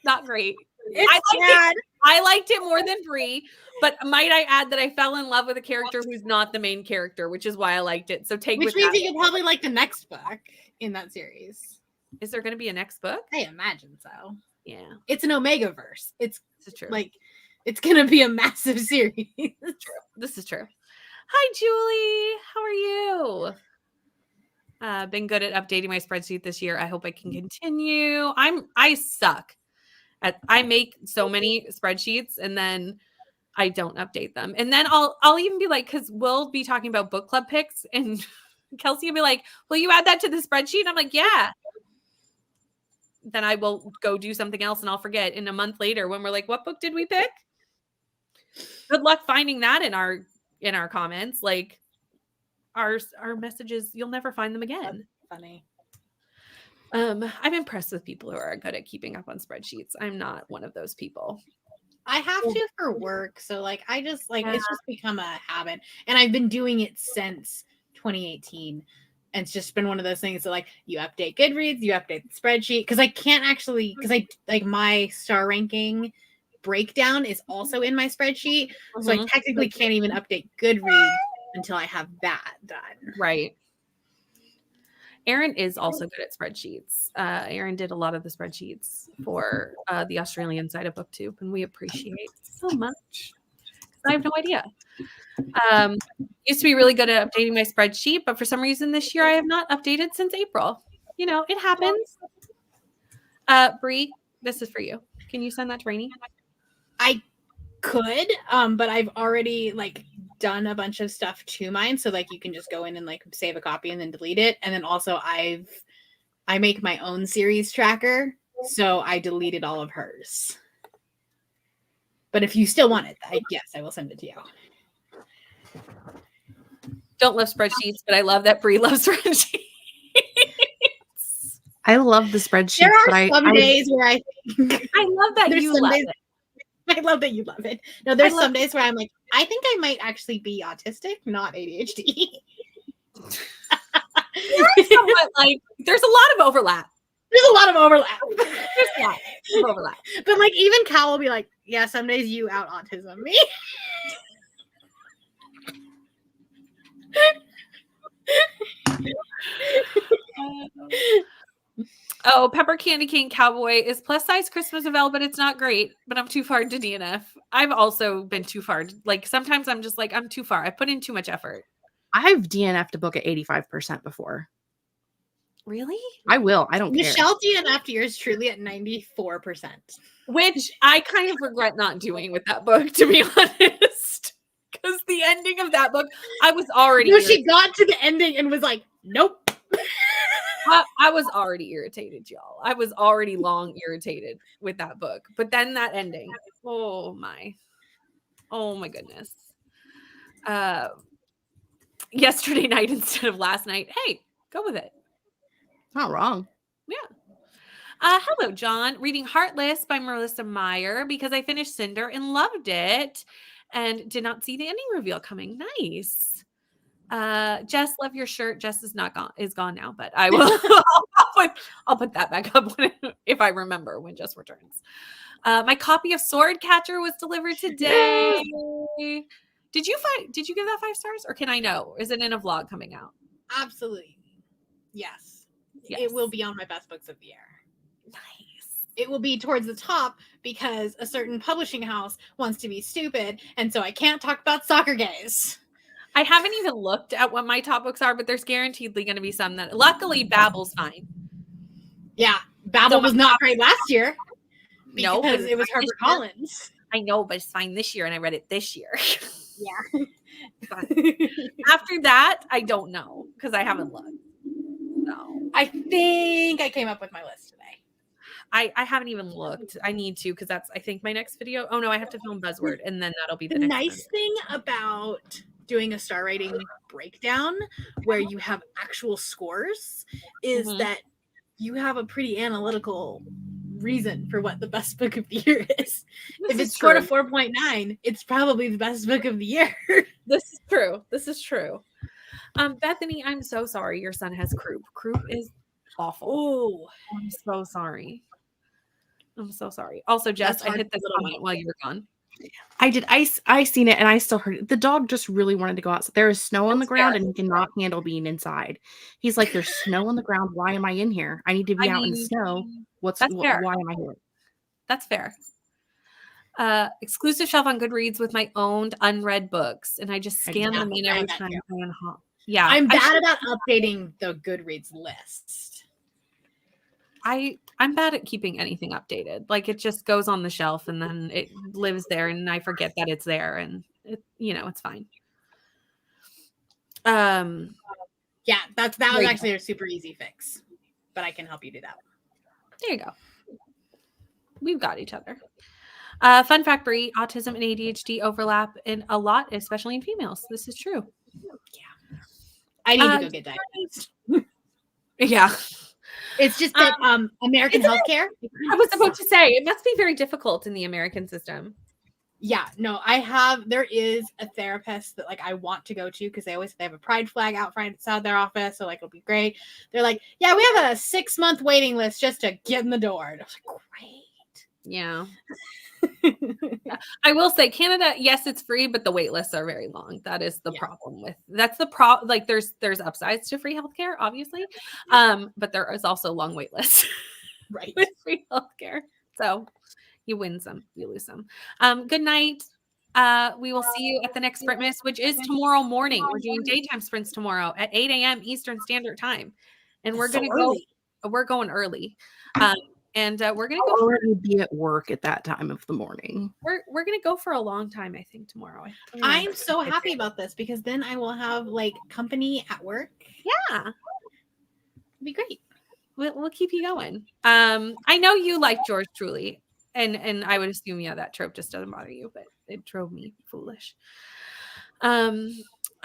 Not great. It's bad. I liked it more than Bree, but might I add that I fell in love with a character who's not the main character, which is why I liked it. So which means you could probably like the next book in that series. Is there going to be a next book? I imagine so. Yeah. It's an Omega verse. It's true. Like, it's going to be a massive series. This is true. Hi, Julie. How are you? Been good at updating my spreadsheet this year. I hope I can continue. I suck. I make so many spreadsheets and then I don't update them. And then I'll even be like, because we'll be talking about book club picks and Kelsey will be like, will you add that to the spreadsheet? I'm like, yeah. Then I will go do something else and I'll forget. And a month later when we're like, what book did we pick? Good luck finding that in our comments. Like our messages, you'll never find them again. That's funny. I'm impressed with people who are good at keeping up on spreadsheets. I'm not one of those people. I have to for work. So like, I just like, it's just become a habit and I've been doing it since 2018. And it's just been one of those things that like you update Goodreads, you update the spreadsheet. Cause I can't actually, cause I like my star ranking breakdown is also in my spreadsheet. So I technically can't even update Goodreads until I have that done. Right. Erin is also good at spreadsheets. Erin did a lot of the spreadsheets for the Australian side of Booktube, and we appreciate so much. I have no idea. Used to be really good at updating my spreadsheet, but for some reason this year I have not updated since April. You know, it happens. Bree, this is for you. Can you send that to Rainey? I could, but I've already like done a bunch of stuff to mine, so like you can just go in and like save a copy and then delete it. And then also I make my own series tracker, so I deleted all of hers. But if you still want it, yes, I will send it to you. Don't love spreadsheets, but I love that Bree loves spreadsheets. I love the spreadsheet. There are some days where I think I love that you love it. I love that you love it. No, there's some days where I'm like, I think I might actually be autistic, not ADHD. There's a lot of overlap. There's a lot of overlap. There's a lot of overlap. But like even Cal will be like, yeah, some days you out autism me. Oh, Pepper Candy Cane Cowboy is plus size Christmas available, but it's not great. But I'm too far to DNF. I've also been too far. Like sometimes I'm just like, I'm too far. I put in too much effort. I've DNF'd a book at 85% before. Really? I will. I don't care. Michelle DNF'd yours truly at 94%. Which I kind of regret not doing with that book, to be honest. Because the ending of that book, I was already. No, she got to the ending and was like, nope. I was already irritated, y'all. I was already long irritated with that book. But then that ending, oh my goodness. Yesterday night instead of last night. Hey, go with it. Not wrong. Yeah. Hello, John. Reading Heartless by Marissa Meyer because I finished Cinder and loved it and did not see the ending reveal coming. Nice. Jess, love your shirt. Jess is gone now, but I will. I'll put that back up if I remember when Jess returns. My copy of Swordcatcher was delivered today. Yay. Did you give that 5 stars, or can I know? Is it in a vlog coming out? Absolutely. Yes. It will be on my best books of the year. Nice. It will be towards the top because a certain publishing house wants to be stupid, and so I can't talk about soccer gays. I haven't even looked at what my top books are, but there's guaranteedly going to be some that. Luckily, Babbel's fine. Yeah, Babbel was not great last year. No, because it was HarperCollins. I know, but it's fine this year, and I read it this year. Yeah. After that, I don't know because I haven't looked. So I think I came up with my list today. I haven't even looked. I need to because that's I think my next video. Oh no, I have to film Buzzword, and then that'll be the next nice thing about doing a star rating breakdown where you have actual scores is that you have a pretty analytical reason for what the best book of the year is. If it's scored a 4.9, it's probably the best book of the year. This is true. Bethany, I'm so sorry your son has croup. Croup is awful. Oh, I'm so sorry. Also, Jess, I hit this comment while you were gone. I did. I seen it and I still heard it. The dog just really wanted to go outside. There is snow on the ground and he cannot handle being inside. He's like, there's snow on the ground. Why am I in here? I need to be out in the snow. Why am I here? That's fair. Exclusive shelf on Goodreads with my owned unread books. And I just scan them in every time. Yeah. I'm bad about updating the Goodreads list. I'm bad at keeping anything updated. Like it just goes on the shelf and then it lives there and I forget that it's there and it's fine. Yeah, that was actually a super easy fix, but I can help you do that. There you go. We've got each other. Fun fact, Brie, autism and ADHD overlap in a lot, especially in females. This is true. Yeah. I need to go get diagnosed. Yeah. It's just that American healthcare. I was about to say it must be very difficult in the American system. Yeah, no, there is a therapist that like I want to go to because they have a pride flag out front outside their office. So like, it'll be great. They're like, yeah, we have a 6-month waiting list just to get in the door. And I was like, great. Yeah. I will say Canada, yes, it's free, but the wait lists are very long. That is the problem that's the like there's upsides to free healthcare, obviously. But there is also long wait lists Right. with free healthcare. So you win some, you lose some. Good night. We will see you at the next Sprintmas, which is tomorrow morning. We're doing daytime sprints tomorrow at 8 a.m. Eastern Standard Time. And we're going to go, we're going early. And we're going to go already be at work at that time of the morning. We're going to go for a long time, I think, tomorrow. I'm so happy about this because then I will have like company at work. Yeah. It'll be great. We'll keep you going. I know you like George truly. And I would assume, that trope just doesn't bother you, but it drove me foolish. I'm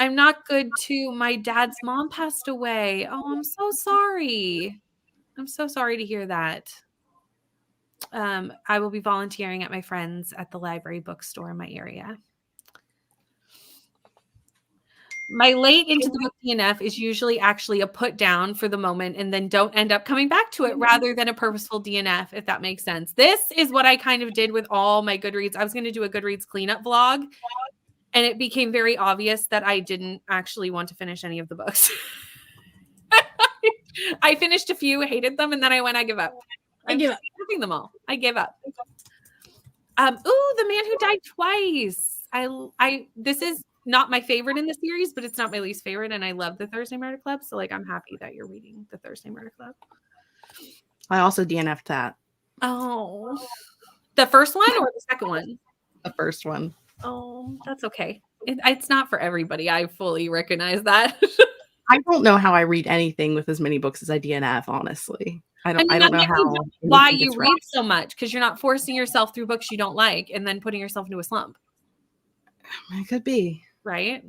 not good too. My dad's mom passed away. Oh, I'm so sorry. I'm so sorry to hear that. I will be volunteering at my friends at the library bookstore in my area. My late into the book DNF is usually actually a put down for the moment and then don't end up coming back to it rather than a purposeful DNF, if that makes sense. This is what I kind of did with all my Goodreads. I was going to do a Goodreads cleanup vlog, and it became very obvious that I didn't actually want to finish any of the books. I finished a few, hated them, and then I give up. I'm skipping them all. I gave up. The Man Who Died Twice. This is not my favorite in the series, but it's not my least favorite, and I love the Thursday Murder Club, so like I'm happy that you're reading the Thursday Murder Club. I also DNF'd that. Oh, the first one or the second one? The first one. Oh, that's okay. It's not for everybody. I fully recognize that. I don't know how I read anything with as many books as I DNF, honestly. I don't know how. Why you read so much, because you're not forcing yourself through books you don't like and then putting yourself into a slump. It could be. Right?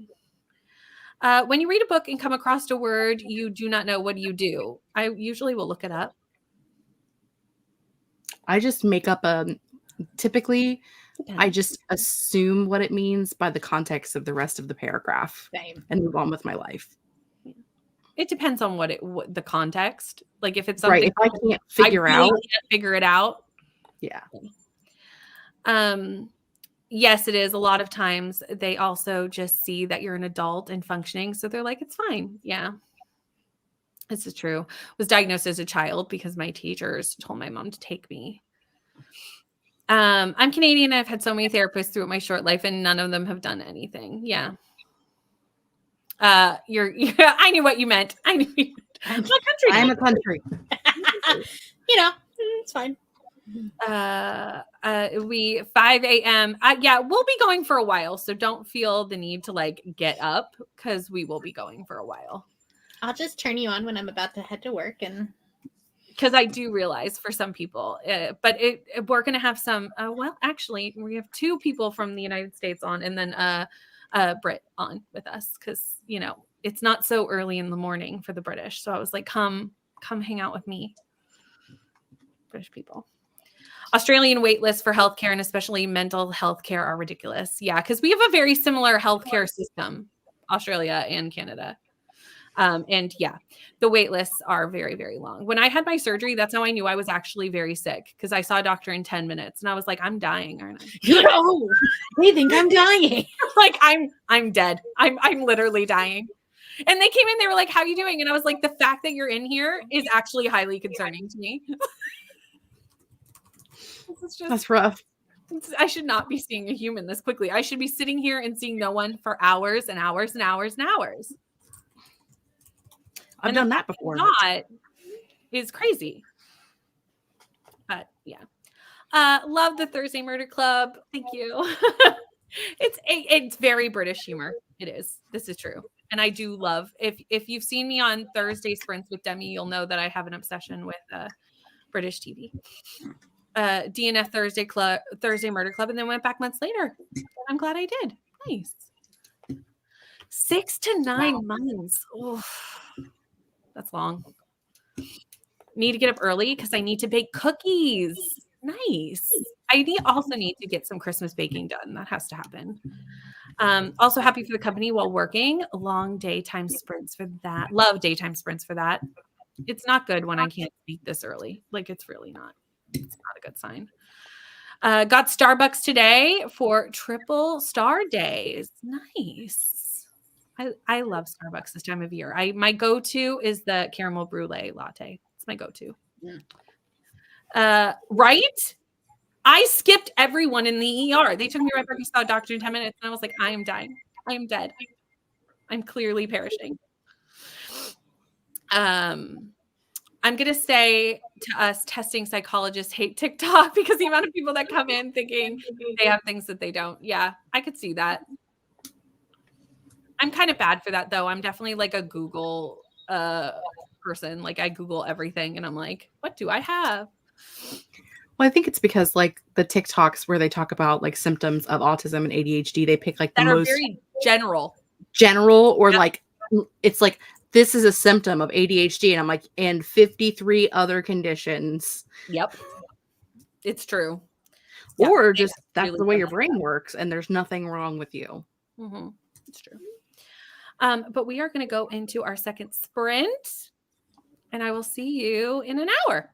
When you read a book and come across a word you do not know, what do you do? I usually will look it up. I just make up typically, I just assume what it means by the context of the rest of the paragraph. Same. And move on with my life. It depends on what the context. Like if it's something if I can't figure it out. Yeah. Yes, it is. A lot of times they also just see that you're an adult and functioning. So they're like, it's fine. Yeah. This is true. Was diagnosed as a child because my teachers told my mom to take me. I'm Canadian. I've had so many therapists throughout my short life and none of them have done anything. Yeah. I knew what you meant. I knew you meant. What country? I'm a country. It's fine. 5 a.m. We'll be going for a while, so don't feel the need to like get up because we will be going for a while. I'll just turn you on when I'm about to head to work, and because I do realize for some people, but we're gonna have some. Actually, we have 2 people from the United States on, and then Brit on with us because it's not so early in the morning for the British. So I was like, come hang out with me, British people. Australian wait lists for healthcare and especially mental health care are ridiculous. Yeah, because we have a very similar healthcare system, Australia and Canada. The wait lists are very, very long. When I had my surgery, that's how I knew I was actually very sick because I saw a doctor in 10 minutes and I was like, I'm dying, aren't I? They think I'm dying. Like I'm dead. I'm literally dying. And they came in, they were like, how are you doing? And I was like, the fact that you're in here is actually highly concerning to me. That's rough. I should not be seeing a human this quickly. I should be sitting here and seeing no one for hours and hours and hours and hours. I've done that before. Not is crazy. But yeah. Love the Thursday Murder Club. Thank you. It's very British humor. It is. This is true. And I do love if you've seen me on Thursday Sprints with Demi, you'll know that I have an obsession with British TV. DNF Thursday Murder Club, and then went back months later. I'm glad I did. Nice. 6 to 9 months. Oof. That's long. Need to get up early because I need to bake cookies. Nice. Also need to get some Christmas baking done. That has to happen. Also happy for the company while working. Long daytime sprints for that. Love daytime sprints for that. It's not good when I can't speak this early. Like, it's really not. It's not a good sign. Got Starbucks today for triple star days. Nice. I love Starbucks this time of year. My go-to is the caramel brulee latte. It's my go-to. Right? I skipped everyone in the ER. They took me right back. I saw a doctor in 10 minutes, and I was like, I am dying. I am dead. I'm clearly perishing. I'm going to say to us, testing psychologists hate TikTok because the amount of people that come in thinking they have things that they don't. Yeah, I could see that. I'm kind of bad for that, though. I'm definitely like a Google person. Like, I Google everything, and I'm like, what do I have? Well, I think it's because like the TikToks where they talk about like symptoms of autism and ADHD, they pick like the That are most very general. or Yep. like it's like this is a symptom of ADHD, and I'm like, and 53 other conditions. Yep. It's true. Or Yeah, just that's really the way does your that. brain works, and there's nothing wrong with you. Mm-hmm. It's true. But we are going to go into our second sprint, and I will see you in an hour.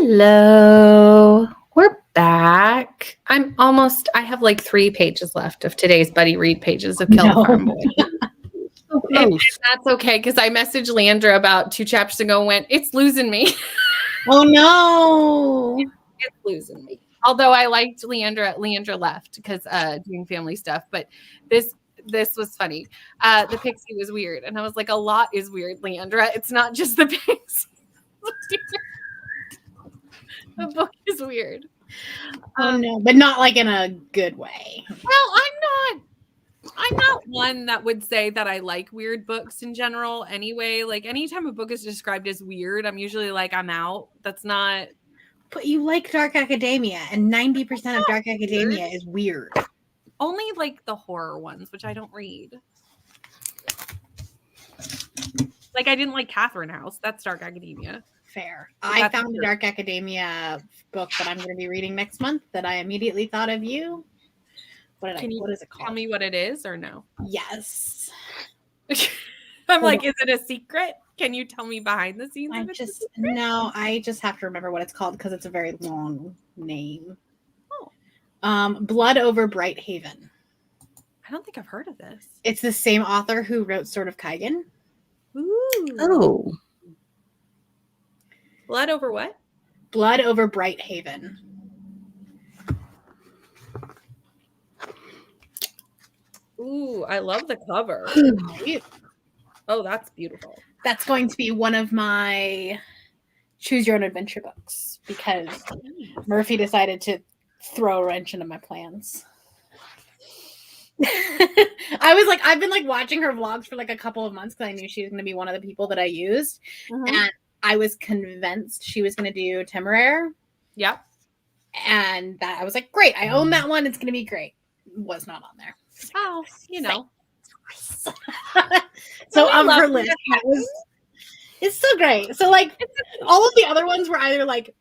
Hello. We're back. I have like 3 pages left of today's buddy read pages of Kill the Farm Boy. So And close. that's okay, because I messaged Leandra about 2 chapters ago and went, it's losing me. Oh no. It's losing me. Although I liked Leandra left because doing family stuff, but this was funny. The pixie was weird, and I was like, a lot is weird, Leandra. It's not just the pixie. The book is weird. Oh no, but not like in a good way. Well, I'm not one that would say that I like weird books in general anyway. Like anytime a book is described as weird, I'm usually like, I'm out. That's not. But you like Dark Academia, and 90% of Dark Academia is weird. Only like the horror ones, which I don't read. Like I didn't like Catherine House. That's Dark Academia. Fair. I found a Dark Academia book that I'm going to be reading next month that I immediately thought of you. What is it called? Tell me what it is or no? Yes. I'm like, is it a secret? Can you tell me behind the scenes? I just have to remember what it's called because it's a very long name. Oh. Blood Over Bright Haven. I don't think I've heard of this. It's the same author who wrote Sword of Kaigen. Ooh. Oh. Blood Over what? Blood Over Bright Haven. Ooh, I love the cover. Oh, that's beautiful. That's going to be one of my choose your own adventure books because Murphy decided to throw a wrench into my plans. I've been like watching her vlogs for like a couple of months because I knew she was going to be one of the people that I used. And I was convinced she was going to do Temeraire. Yep. And that I was like, great, I own that one. It's going to be great. Was not on there. Oh, you know. So on her list, it's so great. So like all of the other ones were either like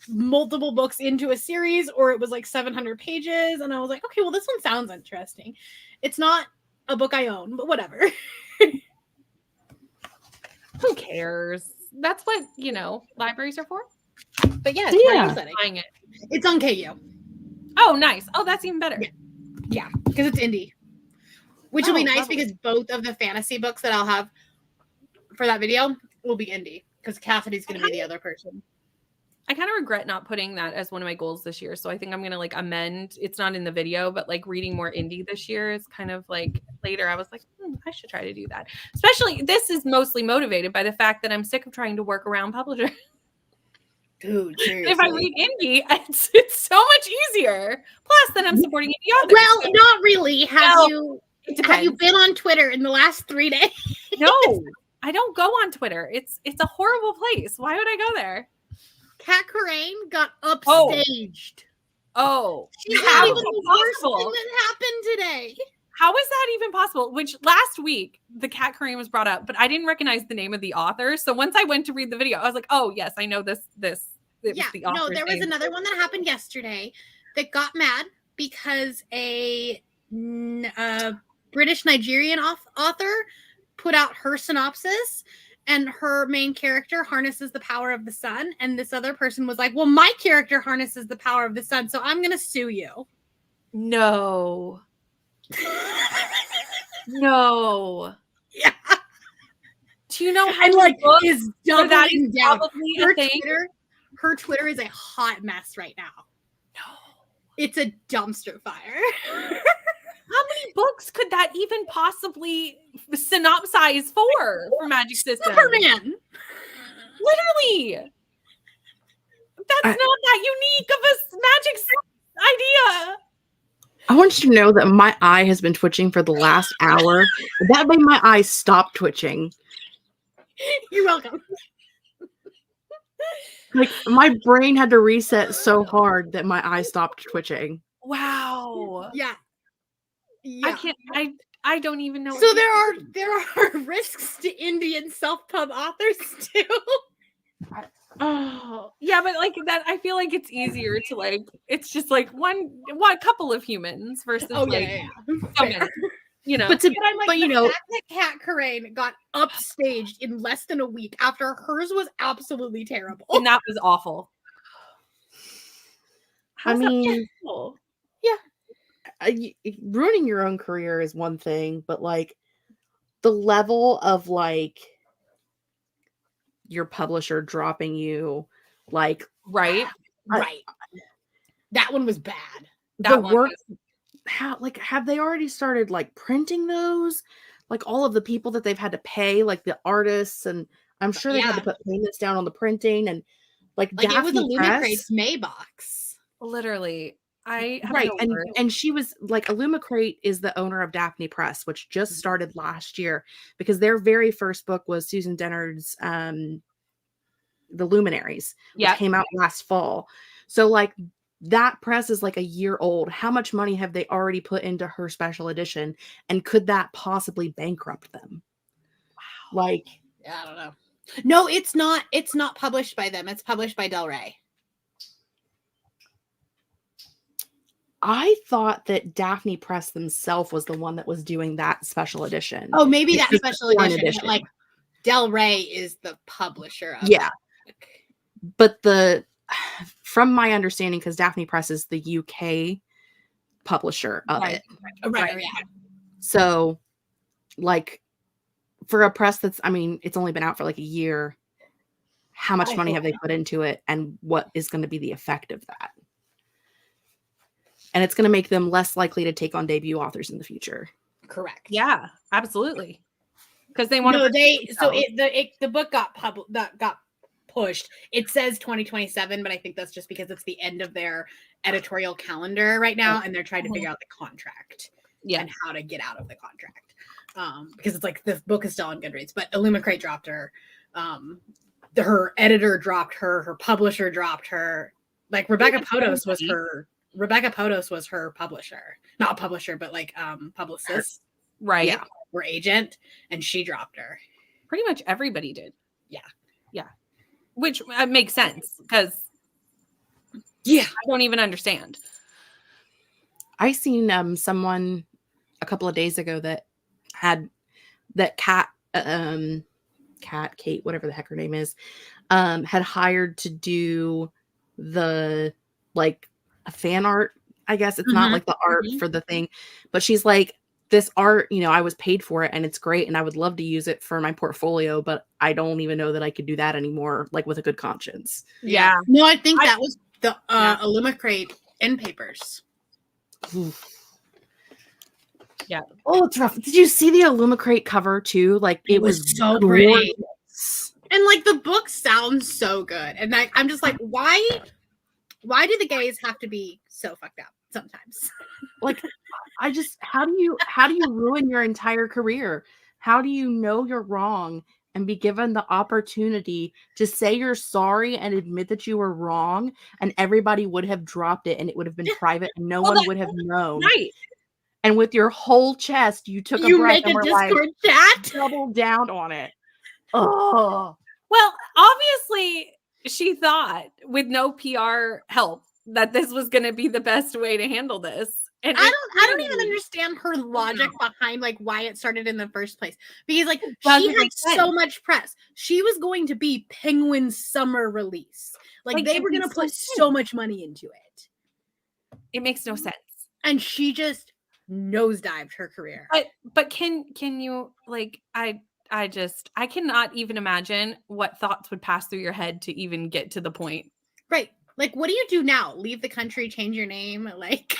multiple books into a series or it was like 700 pages. And I was like, okay, well, this one sounds interesting. It's not a book I own, but whatever. Who cares? That's what, libraries are for. But yeah, it's buying it. It's on KU. Oh, nice. Oh, that's even better. Yeah, because it's indie. Which will be nice because both of the fantasy books that I'll have for that video will be indie. Because Cassidy's going to be the other person. I kind of regret not putting that as one of my goals this year. So I think I'm going to like amend. It's not in the video, but like reading more indie this year is kind of like later. I was like, I should try to do that. Especially this is mostly motivated by the fact that I'm sick of trying to work around publishers. Dude, seriously. If I read indie, it's so much easier. Plus, then I'm supporting indie authors. Well, not really. Have you been on Twitter in the last 3 days? No, I don't go on Twitter. It's a horrible place. Why would I go there? Kat Corain got upstaged. Oh, she's how not even is the that worst possible? thing that happened today. How is that even possible? Which last week the Kat Corain was brought up, but I didn't recognize the name of the author. So once I went to read the video, I was like, "Oh yes, I know this." Yeah, no, there was another one that happened yesterday that got mad because a British Nigerian author put out her synopsis. And her main character harnesses the power of the sun. And this other person was like, well, my character harnesses the power of the sun, so I'm going to sue you. No. No. Yeah. Do you know how and like is doubling down? Her Twitter is a hot mess right now. No. It's a dumpster fire. How many books could that even possibly synopsize for Magic System? Superman. Literally. That's not that unique of a Magic idea. I want you to know that my eye has been twitching for the last hour. That made my eye stop twitching. You're welcome. Like my brain had to reset so hard that my eye stopped twitching. Wow. Yeah. I don't even know. So there are risks to Indian self-pub authors too. Oh yeah, but like that, I feel like it's easier to like. It's just like one couple of humans versus so many. But that Kat Corain got upstaged in less than a week after hers was absolutely terrible, and that was awful. How's mean, possible? ruining your own career is one thing, but like the level of like your publisher dropping you, like Right? Right. That one was bad. the work. How like have they already started like printing those? Like all of the people that they've had to pay, like the artists, and I'm sure they've had to put payments down on the printing and like Like it was a Daphne Press. Lumicrate's Maybox. Literally. I have Right, no words. and she was like, Illumicrate is the owner of Daphne Press, which just started last year because their very first book was Susan Dennard's The Luminaries, which came out last fall. So like that press is like a year old. How much money have they already put into her special edition, and could that possibly bankrupt them? Wow. Like, I don't know. No, it's not published by them. It's published by Del Rey. I thought that Daphne Press themselves was the one that was doing that special edition. Oh, maybe that special edition. But like Del Rey is the publisher of it. But from my understanding, because Daphne Press is the UK publisher of it. Right. So like for a press that's, I mean, it's only been out for like a year, how much money have they put into it, and what is going to be the effect of that? And it's going to make them less likely to take on debut authors in the future. Correct. Yeah, absolutely. Because they want the book got pushed. It says 2027, but I think that's just because it's the end of their editorial calendar right now, and they're trying to figure out the contract and how to get out of the contract. Because it's like the book is still on Goodreads, but Illumicrate dropped her. Her editor dropped her. Her publisher dropped her. Like Rebecca Potos was her publisher, not publisher, but like publicist, right? Yeah, or agent, and she dropped her. Pretty much everybody did. Yeah, which makes sense because I don't even understand. I seen someone a couple of days ago that had that Kate, whatever the heck her name is, had hired to do the like a fan art. I guess it's not like the art for the thing, but she's like, this art, I was paid for it and it's great and I would love to use it for my portfolio, but I don't even know that I could do that anymore, like with a good conscience. Yeah. No, I think that was the Illumicrate end papers. Yeah. Oh, it's rough. Did you see the Illumicrate cover too? Like it was so pretty. And like the book sounds so good. And I'm just like, why do the gays have to be so fucked up sometimes? Like, how do you ruin your entire career? How do you know you're wrong and be given the opportunity to say you're sorry and admit that you were wrong, and everybody would have dropped it and it would have been private and no one would have known. Right. And with your whole chest, you took a breath and were Discord like, chat, double down on it. Oh. Well, obviously, she thought with no PR help that this was going to be the best way to handle this. And I don't even understand her logic behind like why it started in the first place. Because like she had so much press. She was going to be Penguin's summer release. Like they were going to put so much money into it. It makes no sense. And she just nosedived her career. But can you like I cannot even imagine what thoughts would pass through your head to even get to the point. Right. Like, what do you do now? Leave the country, change your name? Like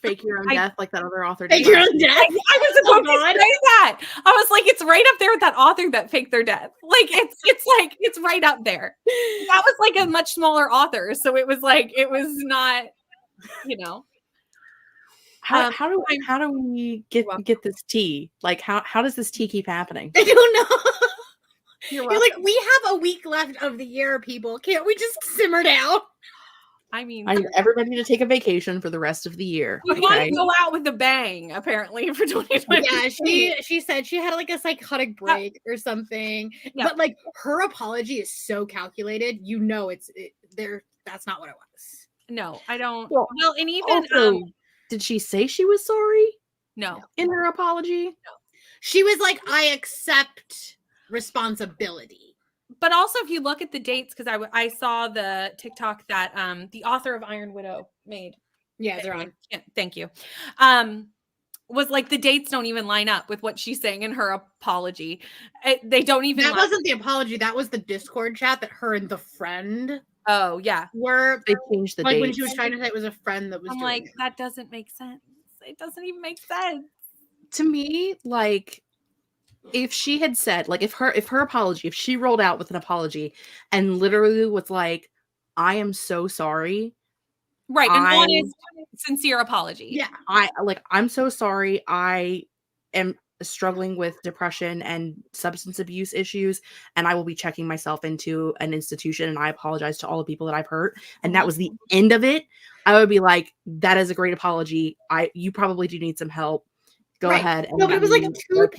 fake your own death, like that other author did. Fake your own death? I was supposed to say that. I was like, it's right up there with that author that faked their death. Like, it's right up there. That was like a much smaller author. So it was like, it was not, How do we get this tea? Like, how does this tea keep happening? I don't know. You're like, we have a week left of the year, people. Can't we just simmer down? I need everybody to take a vacation for the rest of the year. We want to go out with a bang, apparently, for 2020. Yeah, she said she had like a psychotic break or something. Yeah. But like her apology is so calculated. That's not what it was. No, I don't. Well, and even also, did she say she was sorry? No. In her apology? No. She was like, I accept responsibility. But also, if you look at the dates, because I saw the TikTok that the author of Iron Widow made. Yeah, they're on. Thank you. Was like the dates don't even line up with what she's saying in her apology. They don't even. That wasn't the apology. That was the Discord chat that her and the friend. Oh yeah, were They changed the like dates. when she was trying to say it was a friend that was. I'm doing like, it. that doesn't make sense. It doesn't even make sense. To me, like, if she had said, like, if her apology, if she rolled out with an apology and literally was like, I am so sorry. Right. An honest, sincere apology. Yeah. I'm so sorry. I am struggling with depression and substance abuse issues, and I will be checking myself into an institution, and I apologize to all the people that I've hurt. And that was the end of it. I would be like, that is a great apology. You probably do need some help. Go ahead. And no, but it was like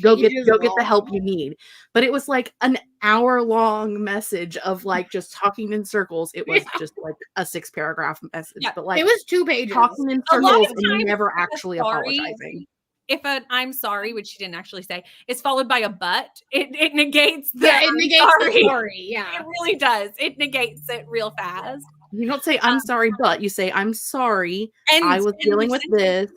go get the help you need. But it was like an hour-long message of like just talking in circles. It was just like a 6-paragraph message. Yeah, but like it was 2 pages. Talking in A lot circles of and times never a actually sorry- apologizing. If an I'm sorry, which she didn't actually say, is followed by a but, it negates the Yeah, it negates sorry. the story. Yeah. It really does. It negates it real fast. You don't say I'm sorry, but you say I'm sorry. And I was dealing with this.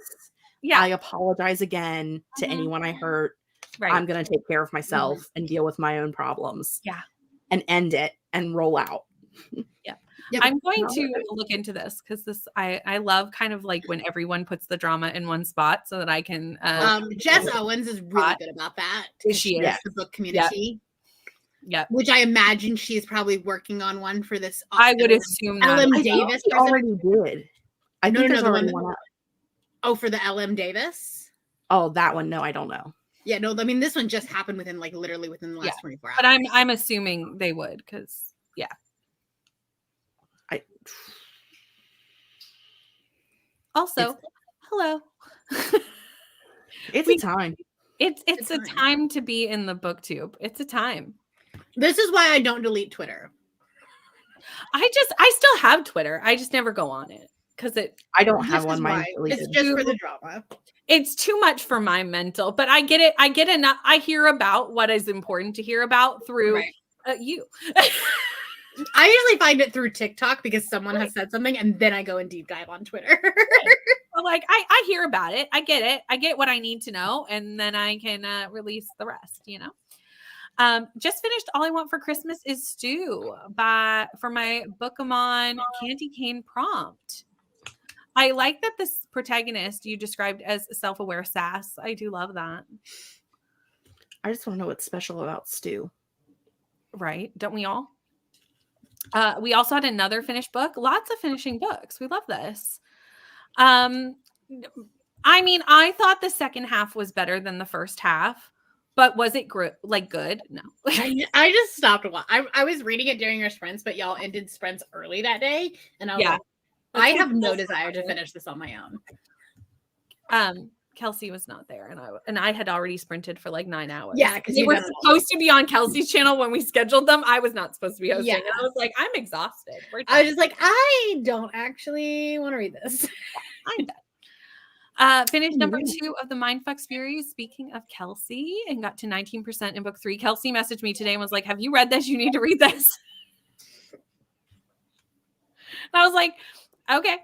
Yeah. I apologize again to anyone I hurt. Right. I'm going to take care of myself and deal with my own problems. Yeah. And end it and roll out. Yep. I'm going to look into this because I love kind of like when everyone puts the drama in one spot so that I can Jess Owens is really good about that. She is. The book community. Yeah. Which I imagine she's probably working on one for this. I would assume that. LM I Davis thought he already did. I think there's the already one one out. Oh, for the LM Davis? Oh, that one. No, I don't know. Yeah, no, I mean this one just happened within literally within the last 24 hours. But I'm assuming they would because Also, hello. It's a time. It's a time to be in the booktube. It's a time. This is why I don't delete Twitter. I still have Twitter. I just never go on it because I don't have one. It's just for the drama. It's too much for my mental, but I get it. I get enough. I hear about what is important to hear about through you. I usually find it through TikTok because someone has said something, and then I go and deep dive on Twitter. Well, like I hear about it. I get it. I get what I need to know, and then I can release the rest. Just finished All I Want for Christmas is Stew for my Bookemon Candy Cane prompt. I like that this protagonist you described as self-aware sass. I do love that. I just want to know what's special about Stu. Right? Don't we all? We also had another finished book. Lots of finishing books. We love this. I mean, I thought the second half was better than the first half, but was it good? No. I just stopped a while. I was reading it during your sprints, but y'all ended sprints early that day, and I was like, I have no desire to finish this on my own. Kelsey was not there, and I had already sprinted for like 9 hours. Yeah, because they were supposed to be on Kelsey's channel when we scheduled them. I was not supposed to be hosting. Yeah. And I was like, I'm exhausted. I was just like, I don't actually want to read this. I'm done. Finished number 2 of the Mindfuck series. Speaking of Kelsey, and got to 19% in book 3. Kelsey messaged me today and was like, "Have you read this? You need to read this." And I was like, "Okay."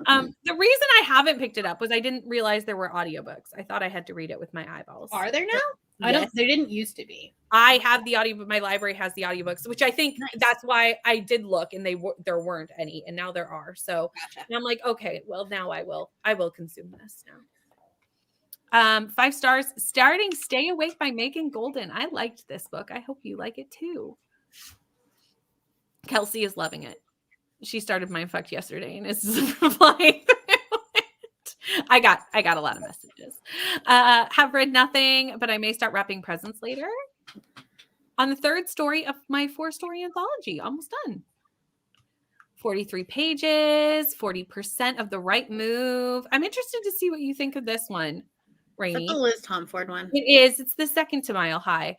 The reason I haven't picked it up was I didn't realize there were audiobooks. I thought I had to read it with my eyeballs. Are there now? Yes. There didn't used to be. I have the audio, but my library has the audiobooks, which I think that's why I did look and there weren't any, and now there are. So and I'm like, okay, well now I will consume this now. 5 stars. Starting Stay Awake by Megan Golden. I liked this book. I hope you like it too. Kelsey is loving it. She started Mindfucked yesterday and is replying. I got a lot of messages. Have read nothing, but I may start wrapping presents later. On the 3rd story of my 4-story anthology, almost done. 43 pages, 40% of the right move. I'm interested to see what you think of this one, Rainey. That's the Liz Tomford one. It is. It's the second to Mile High.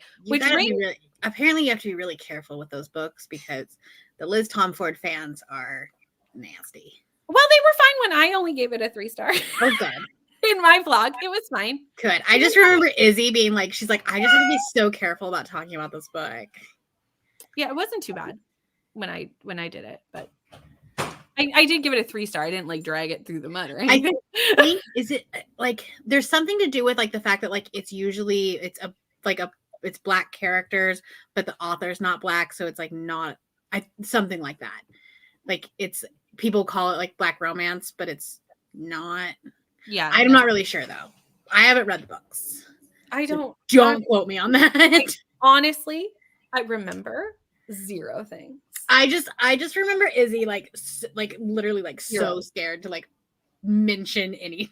Apparently you have to be really careful with those books because the Liz Tomford fans are nasty. Well, they were fine when I only gave it a 3 star. Oh, good. in my vlog. It was fine. Good. I just remember Izzy being like, she's like, I just have to be so careful about talking about this book. Yeah, it wasn't too bad when I did it, but I did give it a 3-star. I didn't like drag it through the mud or anything. I think is it like there's something to do with like the fact that like it's usually it's black characters, but the author's not black, so it's like not something like that. Like it's people call it like black romance, but it's not. Yeah, I'm not really sure though. I haven't read the books. I don't. Don't quote me on that. Honestly, I remember 0 things. I just remember Izzy like literally like so scared to like mention anything.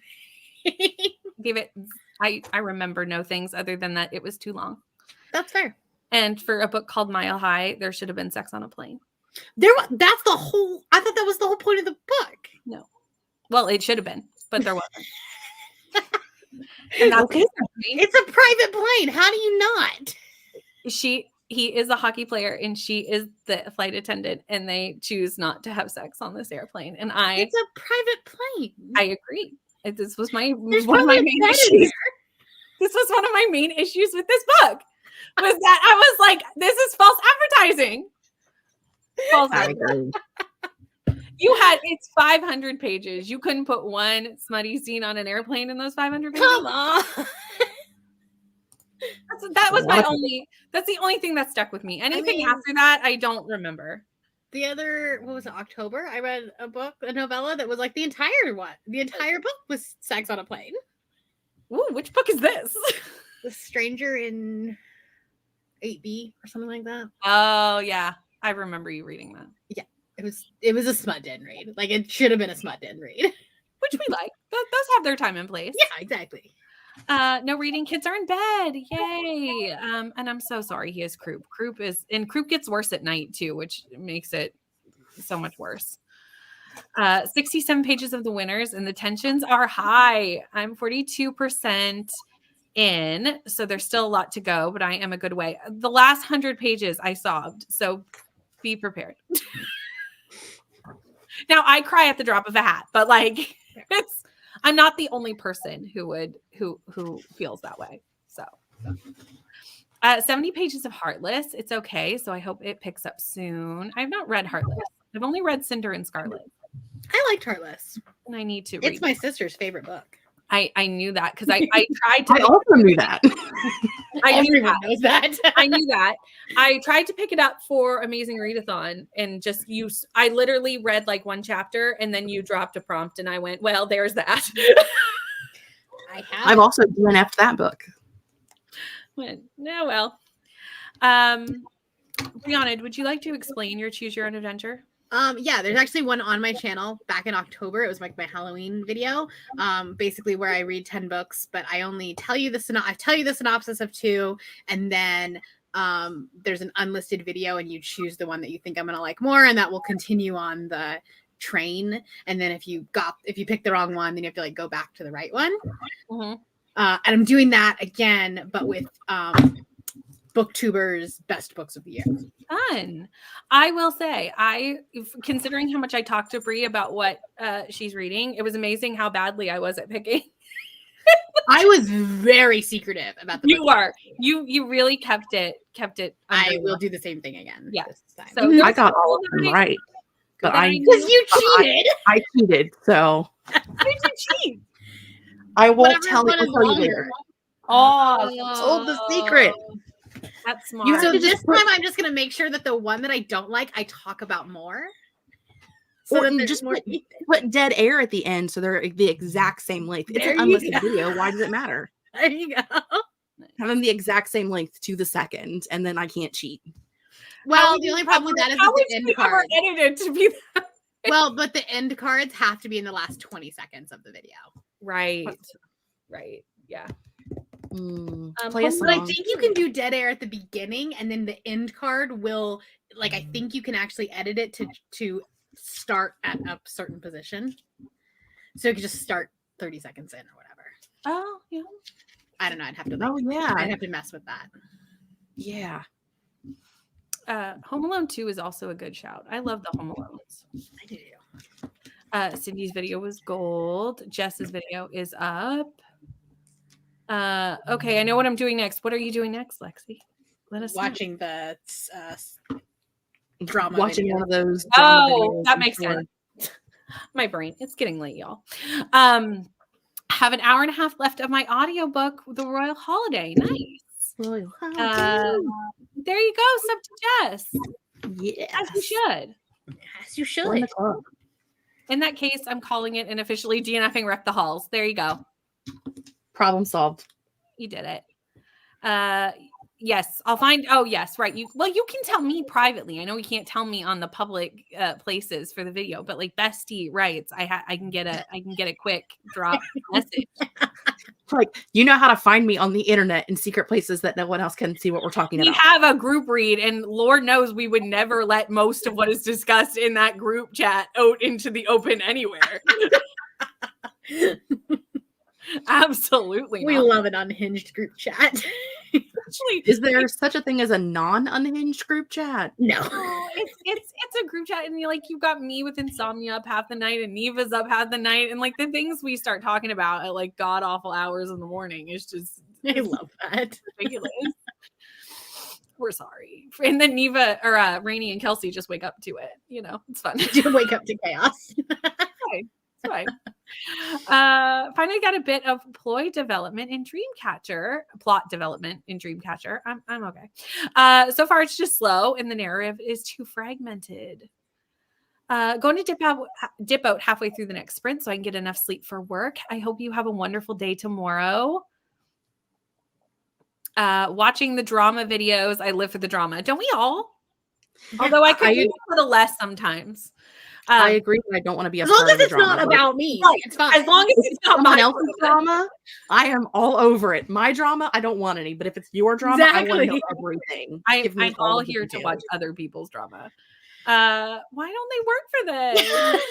Give it. I remember no things other than that it was too long. That's fair. And for a book called Mile High, there should have been sex on a plane. That's the whole. I thought that was the whole point of the book. No, well, it should have been, but there wasn't. And that's Okay. It's a private plane. How do you not? He is a hockey player and she is the flight attendant, and they choose not to have sex on this airplane. And It's a private plane. I agree. This was There's one of my probably main a bed in issues. This was one of my main issues with this book. Was that I was like, this is false advertising. False I advertising. agree. It's 500 pages. You couldn't put one smutty scene on an airplane in those 500 pages. Come on. That's the only thing that stuck with me. Anything after that, I don't remember. The other, what was it, October? I read a novella that was like the entire book was sex on a plane. Ooh, which book is this? The Stranger in 8B or something like that. Oh yeah, I remember you reading that. Yeah, it was a smut den read. Like it should have been a smut den read. Which we like. Those have their time and place. Yeah, exactly. No reading. Kids are in bed. Yay. And I'm so sorry he has croup. Croup gets worse at night too, which makes it so much worse. 67 pages of the winners, and the tensions are high. I'm 42% in, so there's still a lot to go, but I am a good way. The last 100 pages I sobbed, so be prepared. Now I cry at the drop of a hat, but like I'm not the only person who feels that way. So 70 pages of Heartless. It's okay. So I hope it picks up soon. I've not read Heartless. I've only read Cinder and Scarlet. I liked Heartless. And I need to read It's my sister's favorite book. I knew that because I tried to. I also knew that. Everyone knows that. I knew that. I tried to pick it up for Amazing Readathon and just I literally read like one chapter and then you dropped a prompt and I went, well, there's that. I've also DNF'd that book. Well. Brianna, would you like to explain your Choose Your Own Adventure? Yeah, there's actually one on my channel back in October. It was like my Halloween video, basically where I read 10 books, but I only tell you the synopsis of 2, and then there's an unlisted video, and you choose the one that you think I'm gonna like more, and that will continue on the train. And then if you pick the wrong one, then you have to like go back to the right one. Mm-hmm. And I'm doing that again, but with Booktubers' best books of the year. Fun. I will say, considering how much I talked to Brie about what she's reading, it was amazing how badly I was at picking. I was very secretive about the book. You really kept it. I will do the same thing again. Yeah. This time. So I got all of them right. But because you cheated. I cheated, so How did you cheat? I won't Whatever tell one is you longer. later. Oh, Told the secret. That's smart. You have So to this just put- time I'm just gonna make sure that the one that I don't like, I talk about more. So Or that you there's just more. put dead air at the end, so they're the exact same length. It's There an you unlisted go. video. Why does it matter? There you go. Have them the exact same length to the second, and then I can't cheat. Well, the only problem with that is how that would the end you ever card. edited to be that? Well, but the end cards have to be in the last 20 seconds of the video. Right. Yeah. Play a But I song. think you can do dead air at the beginning, and then the end card will, like, I think you can actually edit it to start at a certain position. So you can just start 30 seconds in or whatever. Oh, yeah. I don't know. I'd have to. Oh yeah, I'd have to mess with that. yeah. Home Alone 2 is also a good shout. I love the Home Alones. I do. Cindy's video was gold. Jess's video is up. Okay, I know what I'm doing next. What are you doing next, Lexi? Let us know. Watching the drama. Watching video. one of those drama videos. That I'm makes sure. sense. My brain. It's getting late, y'all. Have an hour and a half left of my audiobook, The Royal Holiday. Nice. Royal There you go. Sub to Jess. Yes. As you should. As you We're in should. the club. In that case, I'm calling it and officially DNFing Wreck the Halls. There you go. Problem solved. You did it. Yes, I'll find. Oh, yes, right. You can tell me privately. I know you can't tell me on the public places for the video, but like Bestie writes, I can get a quick drop message. Like, you know how to find me on the internet in secret places that no one else can see what we're talking We about. have a group read, and Lord knows we would never let most of what is discussed in that group chat out into the open anywhere. Absolutely We not. love an unhinged group chat. Actually, Is there such a thing as a non-unhinged group chat? No. it's a group chat, and you've got me with insomnia up half the night, and Neva's up half the night, and like the things we start talking about at like god awful hours in the morning is just I love that. ridiculous. We're sorry. And then Neva or Rainey and Kelsey just wake up to it. It's fun. You wake up to chaos. It's fine. Finally got a bit of plot development in Dreamcatcher. I'm okay. So far it's just slow and the narrative is too fragmented. Going to dip out halfway through the next sprint so I can get enough sleep for work. I hope you have a wonderful day tomorrow. Watching the drama videos. I live for the drama. Don't we all? Although I could use a little less sometimes. I agree, but I don't want to be a As long part as of the it's drama. not about me, Right. it's fine. As long as it's not someone my else's drama, I am all over it. My drama, I don't want any. But if it's your drama, I want to know everything. Give me I'm all of the here to details. watch other people's drama. Why don't they work for this?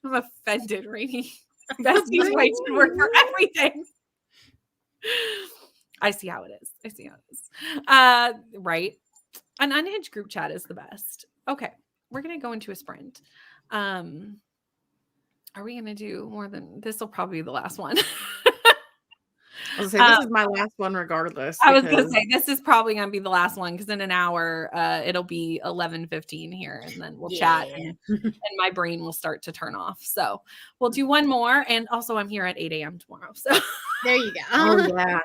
I'm offended, Rainey. Bestie's right to work for everything. I see how it is. Right. An unhinged group chat is the best. Okay. We're going to go into a sprint. Are we going to do more than this? Will probably be the last one. I was gonna say, this is my last one regardless. I was going to say, this is probably going to be the last one because in an hour, it'll be 11:15 here and then we'll chat and my brain will start to turn off. So we'll do one more. And also I'm here at 8 a.m. tomorrow. So there you go. Oh, yeah.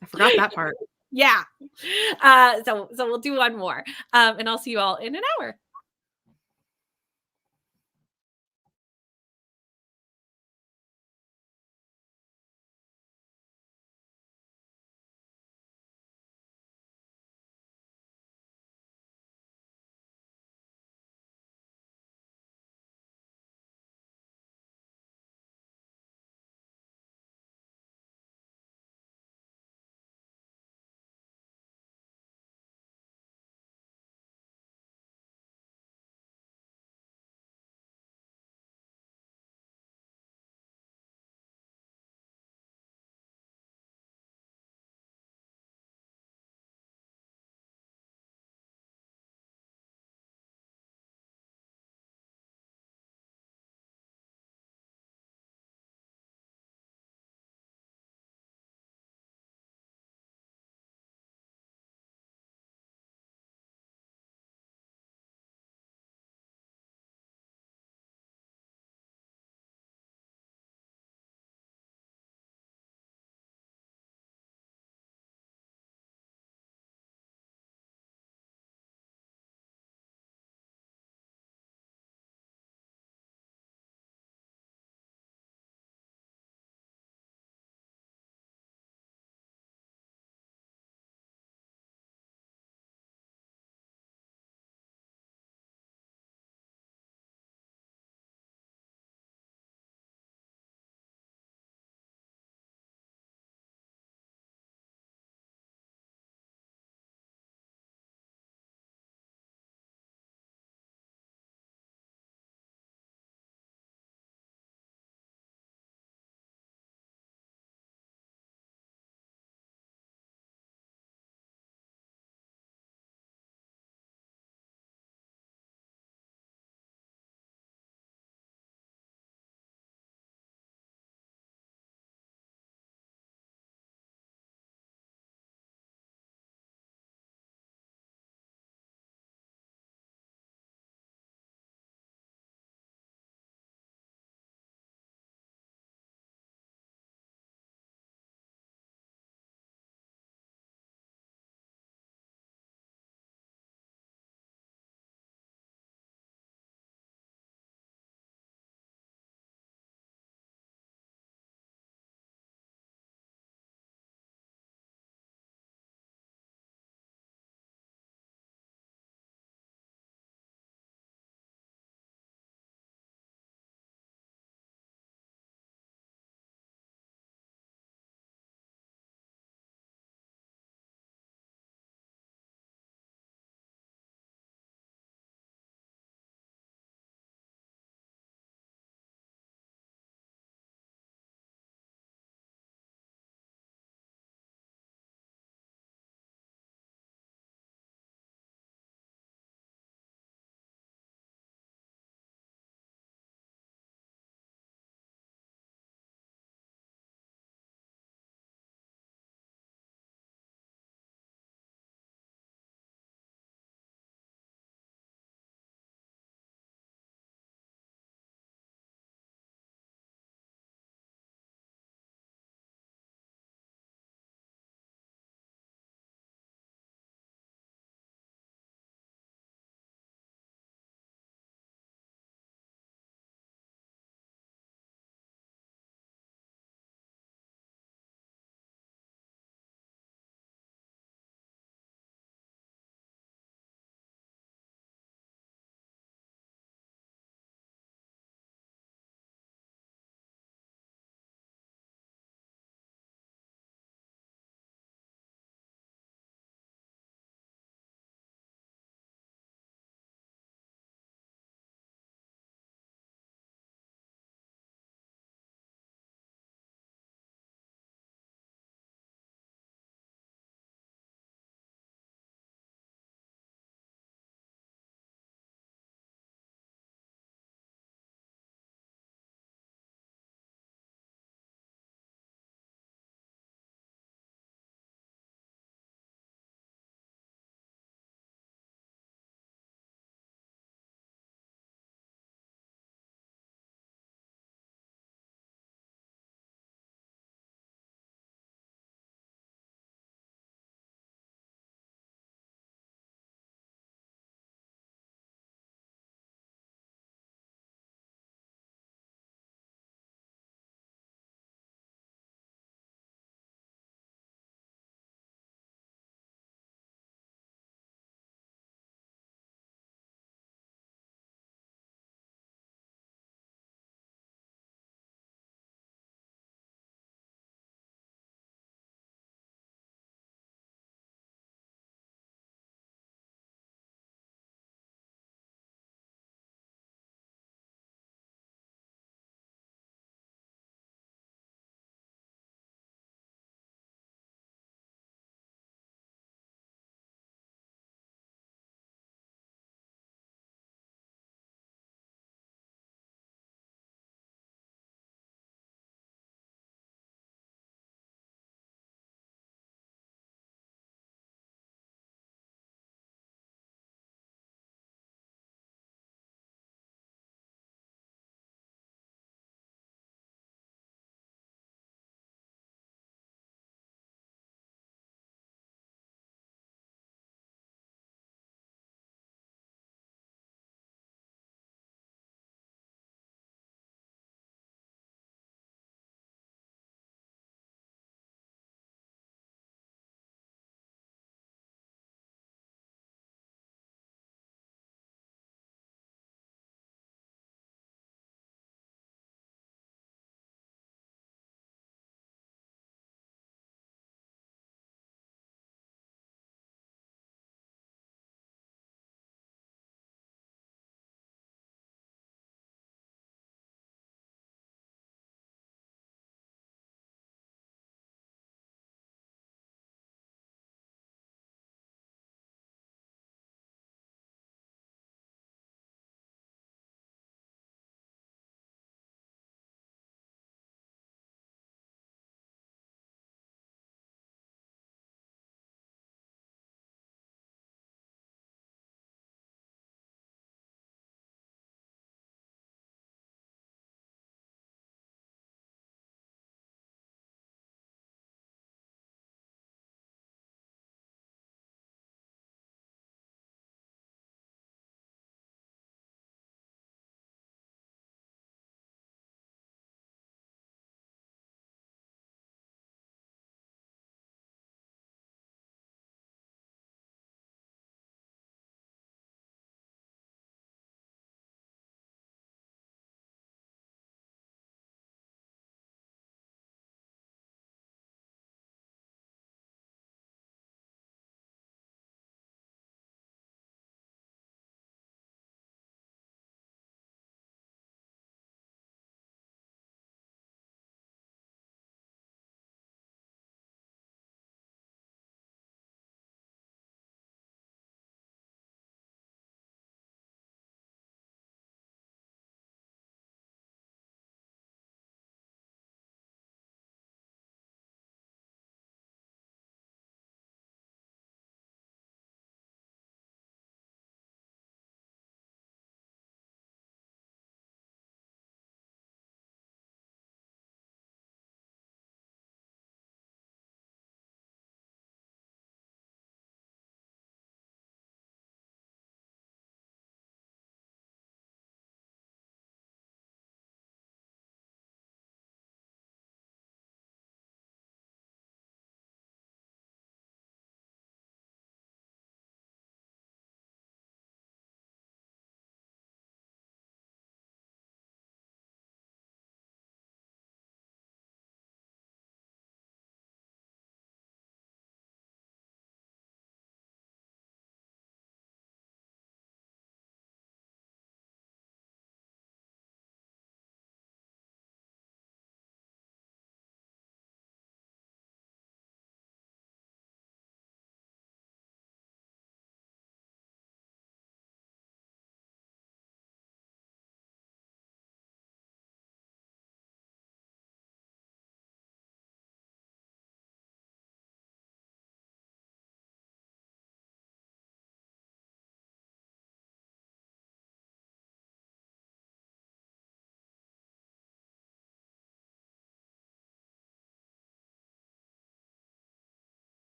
I forgot that part. Yeah. So we'll do one more. And I'll see you all in an hour.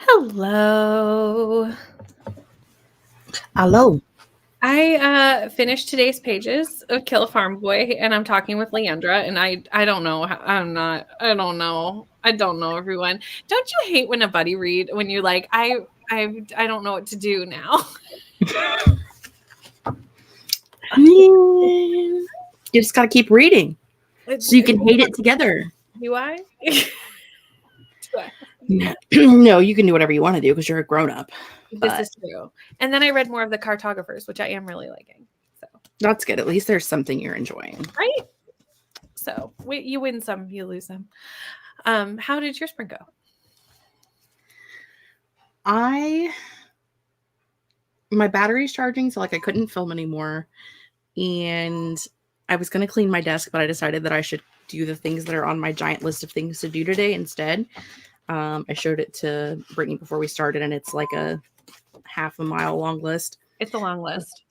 Hello. Hello. I finished today's pages of Kill a Farm Boy, and I'm talking with Leandra, and I don't know. I don't know. I don't know, everyone. Don't you hate when a buddy read when you're like, I don't know what to do now? You just gotta keep reading so you can hate it together. Do I? No, you can do whatever you want to do because you're a grown-up. This is true. And then I read more of the Cartographers, which I am really liking. So That's good. At least there's something you're enjoying. right. So you win some, you lose some. How did your spring go? My battery's charging, so like I couldn't film anymore. And I was gonna clean my desk, but I decided that I should do the things that are on my giant list of things to do today instead. I showed it to Brittany before we started, and it's like a half a mile long list. It's a long list.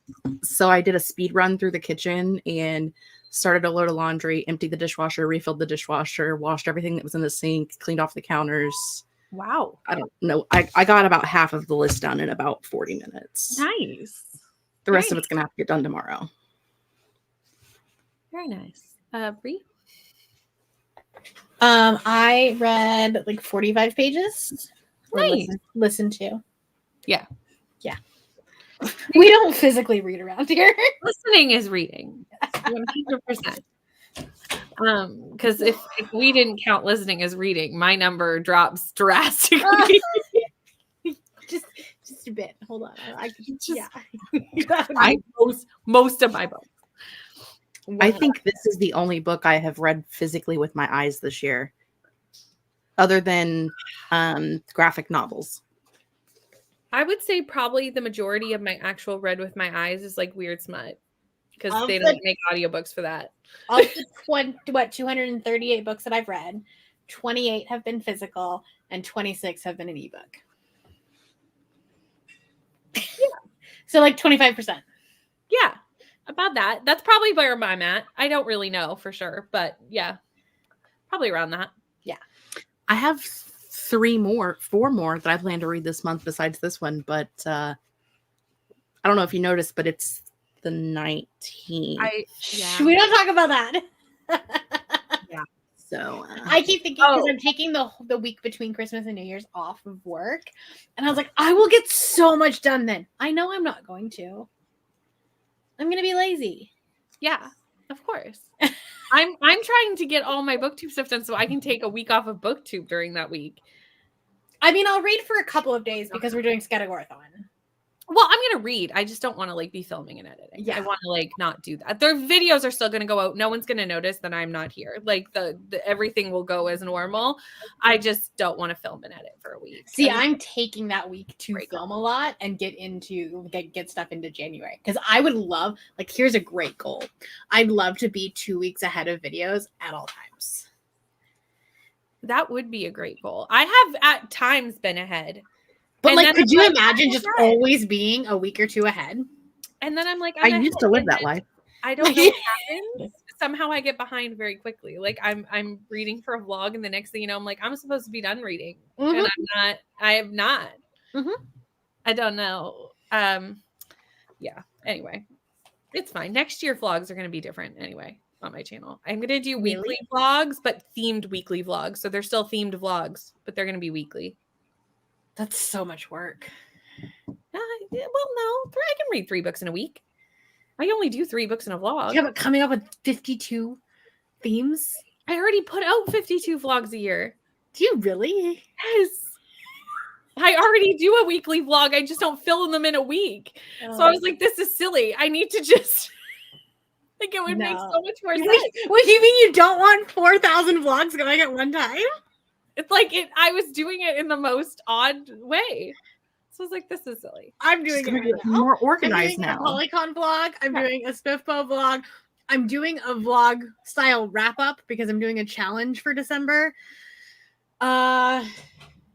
So I did a speed run through the kitchen and started a load of laundry, emptied the dishwasher, refilled the dishwasher, washed everything that was in the sink, cleaned off the counters. Wow. I don't know. I got about half of the list done in about 40 minutes. Nice. The rest of it's going to have to get done tomorrow. Very nice. Bree? I read like 45 pages. Or Nice. Listen to. Yeah. Yeah. We don't physically read around here. Listening is reading. 100%. Because if we didn't count listening as reading, my number drops drastically. Just a bit. Hold on. I most of my books. I think this is the only book I have read physically with my eyes this year, other than graphic novels. I would say probably the majority of my actual read with my eyes is like weird smut, because they don't make audiobooks for that. Of the 238 books that I've read, 28 have been physical and 26 have been an ebook. Yeah. So like 25%. Yeah, about that. That's probably where I'm at. I don't really know for sure, but yeah, probably around that. Yeah. I have 4 more that I plan to read this month besides this one, but I don't know if you noticed, but it's the 19th. We don't talk about that. Yeah. So I keep thinking because I'm taking the week between Christmas and New Year's off of work, and I was like, I will get so much done then. I know I'm not going to. I'm going to be lazy. Yeah, of course. I'm trying to get all my Booktube stuff done so I can take a week off of Booktube during that week. I mean, I'll read for a couple of days because we're doing Scattergorathon. Well, I'm gonna read. I just don't want to like be filming and editing. Yeah. I want to like not do that. Their videos are still gonna go out. No one's gonna notice that I'm not here. Like the everything will go as normal. I just don't want to film and edit for a week. See, I'm taking that week to film a lot and get stuff into January, because I would love, like, here's a great goal. I'd love to be 2 weeks ahead of videos at all times. That would be a great goal. I have at times been ahead. But And like, then could I'm you like, imagine oh, just God. always being a week or two ahead? And then I'm like, I used to live that life. I don't know what happens. Somehow I get behind very quickly. Like I'm reading for a vlog, and the next thing you know, I'm like, I'm supposed to be done reading, and I'm not. I am not. I don't know. Yeah. Anyway, it's fine. Next year vlogs are going to be different anyway on my channel. I'm going to do weekly vlogs, but themed weekly vlogs. So they're still themed vlogs, but they're going to be weekly. That's so much work. Well, no, I can read 3 books in a week. I only do 3 books in a vlog. Yeah, but coming up with 52 themes? I already put out 52 vlogs a year. Do you really? Yes. I already do a weekly vlog. I just don't film them in a week. So I was like, this is silly. I need to just like, it would make so much more sense. What do you mean you don't want 4,000 vlogs going at one time? It's like I was doing it in the most odd way. So I was like, this is silly. I'm doing it more organized now. now. A Polycon vlog. I'm doing a Spiffbo vlog. I'm doing a vlog style wrap up because I'm doing a challenge for December. And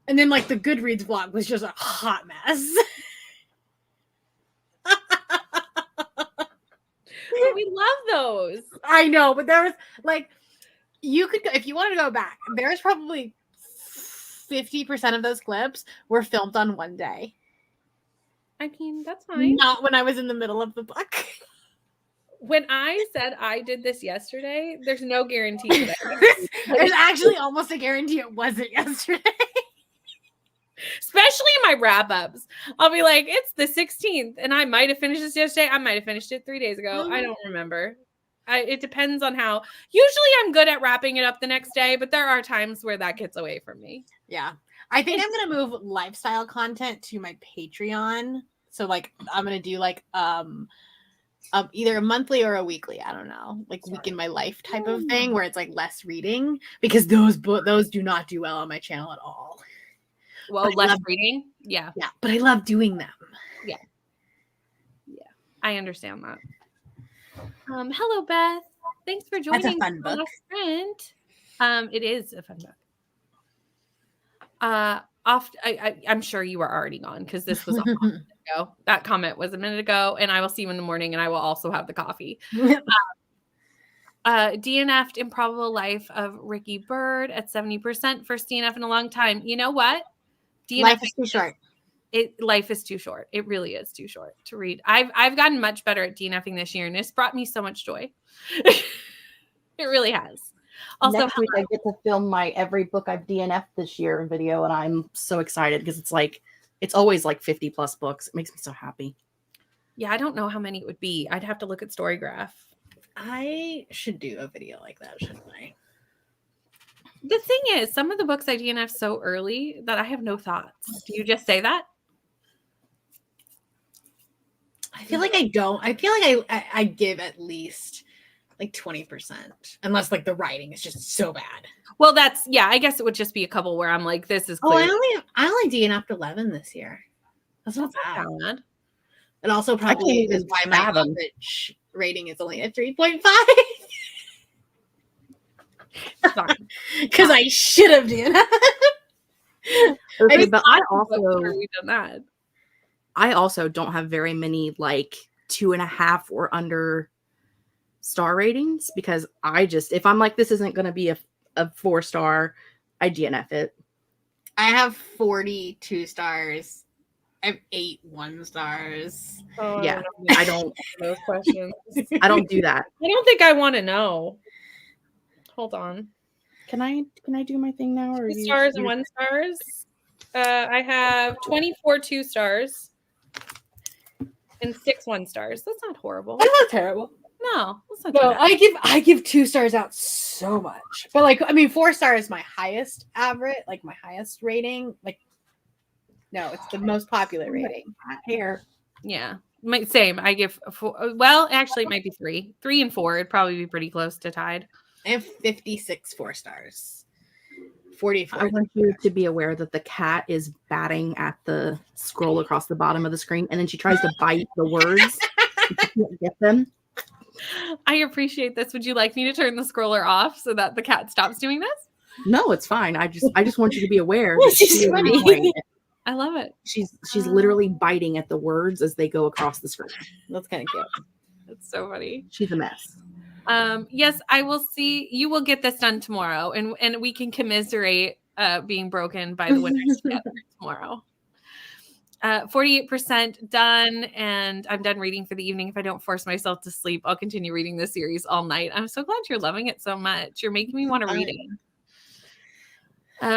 then like the Goodreads vlog was just a hot mess. But we love those. I know, but there was like, you could go, if you want to go back, there's probably 50% of those clips were filmed on one day. I mean, that's fine. Not when I was in the middle of the book. When I said I did this yesterday, there's no guarantee that There's actually almost a guarantee it wasn't yesterday. especially in my wrap-ups. I'll be like, it's the 16th, and I might have finished this yesterday. I might have finished it 3 days ago. I don't remember. It depends on how. Usually I'm good at wrapping it up the next day, but there are times where that gets away from me. Yeah. I think I'm going to move lifestyle content to my Patreon. So like I'm going to do like either a monthly or a weekly, I don't know, like week in my life type of thing where it's like less reading, because those do not do well on my channel at all. Well, less reading. Yeah. Yeah, but I love doing them. Yeah. Yeah. I understand that. Hello, Beth. Thanks for joining. That's a fun book. Sprint. It is a fun book. I'm sure you were already gone because this was a minute ago. That comment was a minute ago, and I will see you in the morning, and I will also have the coffee. DNF'd Improbable Life of Ricky Bird at 70%. First DNF in a long time. You know what? Life is too short. Life is too short. It really is too short to read. I've gotten much better at DNFing this year, and it's brought me so much joy. It really has. Also, next week I get to film my every book I've DNF'd this year video, and I'm so excited because it's always like 50 plus books. It makes me so happy. Yeah, I don't know how many it would be. I'd have to look at Storygraph. I should do a video like that, shouldn't I? The thing is, some of the books I DNF so early that I have no thoughts. Do you just say that? I feel like I don't. I feel like I give at least like 20%, unless like the writing is just so bad. Well, I guess it would just be a couple where I'm like, this is clear. I only DNF'd 11 this year. That's not bad. And also probably is why my average rating is only at 3.5. Because I should have DNF'd. Okay, but I also don't have very many like 2.5 or under star ratings, because if I'm like, this isn't going to be a 4-star, I DNF it. I have 42 stars. I have 8 1-stars. Oh, yeah, I don't those questions. I don't do that. I don't think I want to know. Hold on. Can I do my thing now? Or 2 stars and 1 stars. I have 24 2 stars and 6 1 stars. That's not horrible. That's not terrible. No, that's not no. bad. I give 2 stars out so much, but like 4 stars is my highest average, like my highest rating. Like, no, it's the most popular rating here. Yeah, same. I give 4. Well, actually, it might be 3 and 4. It'd probably be pretty close to tied. I have 56 4 stars. 44. I want you to be aware that the cat is batting at the scroll across the bottom of the screen, and then she tries to bite the words. She can't get them. I appreciate this. Would you like me to turn the scroller off so that the cat stops doing this? No, it's fine. I just want you to be aware. She's funny. I love it. She's literally biting at the words as they go across the screen. That's kind of cute. It's so funny. She's a mess. Yes, I will see. You will get this done tomorrow, and we can commiserate being broken by the winners together tomorrow. 48% done, and I'm done reading for the evening. If I don't force myself to sleep, I'll continue reading this series all night. I'm so glad you're loving it so much. You're making me want to read it.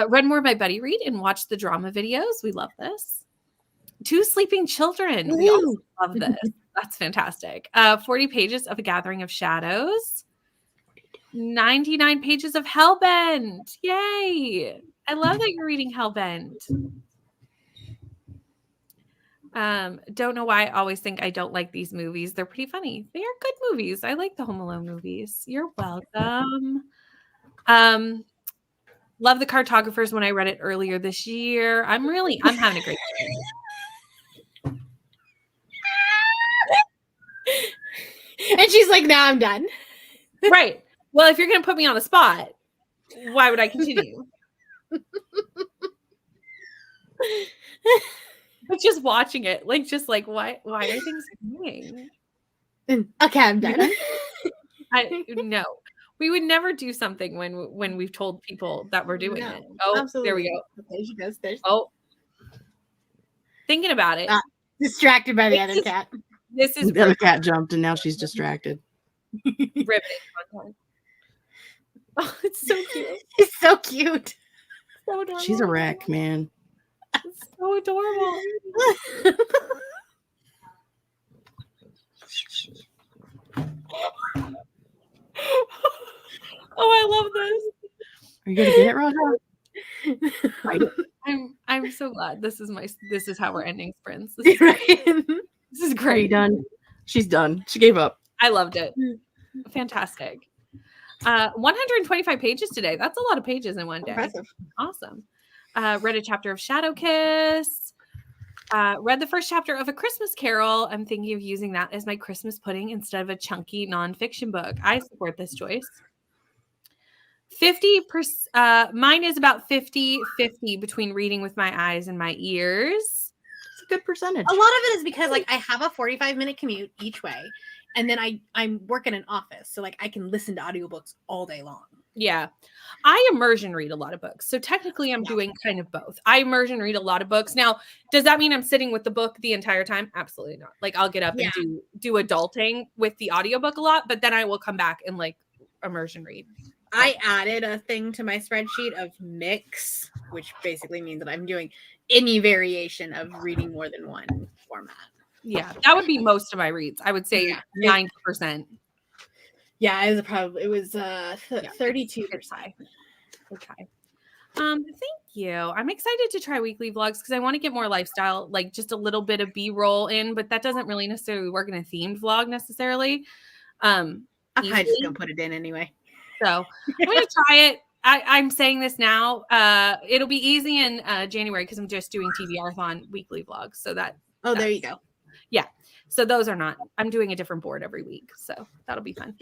Read more by Buddy Read and watch the drama videos. We love this. 2 Sleeping Children. We also love this. That's fantastic. 40 pages of A Gathering of Shadows. 99 pages of Hellbent. Yay. I love that you're reading Hellbent. Don't know why I always think I don't like these movies. They're pretty funny. They are good movies. I like the Home Alone movies. You're welcome. Love The Cartographers when I read it earlier this year. I'm having a great time. And she's like, now I'm done. Right. Well, if you're going to put me on the spot, why would I continue? But just watching it, why are things annoying? Okay, I'm done. No. We would never do something when we've told people that we're doing it. Oh, absolutely. there we go. There she goes. There's Oh, thinking about it. distracted by the other cat. This is The other cat jumped and now she's distracted. riveting content. Oh, it's so cute. He's so cute. So adorable. She's a wreck, man. It's so adorable. Oh, I love this. Are you gonna get it, Raja? I'm so glad. This is how we're ending sprints. This is Are you great. done? She's done. She gave up. I loved it. Fantastic. 125 pages today. That's a lot of pages in one day. Impressive. Awesome. Read a chapter of Shadow Kiss. Read the first chapter of A Christmas Carol. I'm thinking of using that as my Christmas pudding instead of a chunky nonfiction book. I support this choice. 50%. Mine is about 50-50 between reading with my eyes and my ears. It's a good percentage. A lot of it is because like I have a 45-minute commute each way, and then I work in an office, so like I can listen to audiobooks all day long. Yeah. I immersion read a lot of books. So technically I'm doing kind of both. I immersion read a lot of books. Now, does that mean I'm sitting with the book the entire time? Absolutely not. Like I'll get up and do adulting with the audiobook a lot, but then I will come back and like immersion read. I added a thing to my spreadsheet of mix, which basically means that I'm doing any variation of reading more than one format. Yeah, that would be most of my reads. I would say 90%. Yeah, it was 32%. Okay. Thank you. I'm excited to try weekly vlogs because I want to get more lifestyle, like just a little bit of B-roll in, but that doesn't really necessarily work in a themed vlog necessarily. I'm just gonna put it in anyway. So I'm gonna try it. I'm saying this now. It'll be easy in January because I'm just doing TBR-thon weekly vlogs. So there you go. Yeah. So those are not. I'm doing a different board every week, so that'll be fun.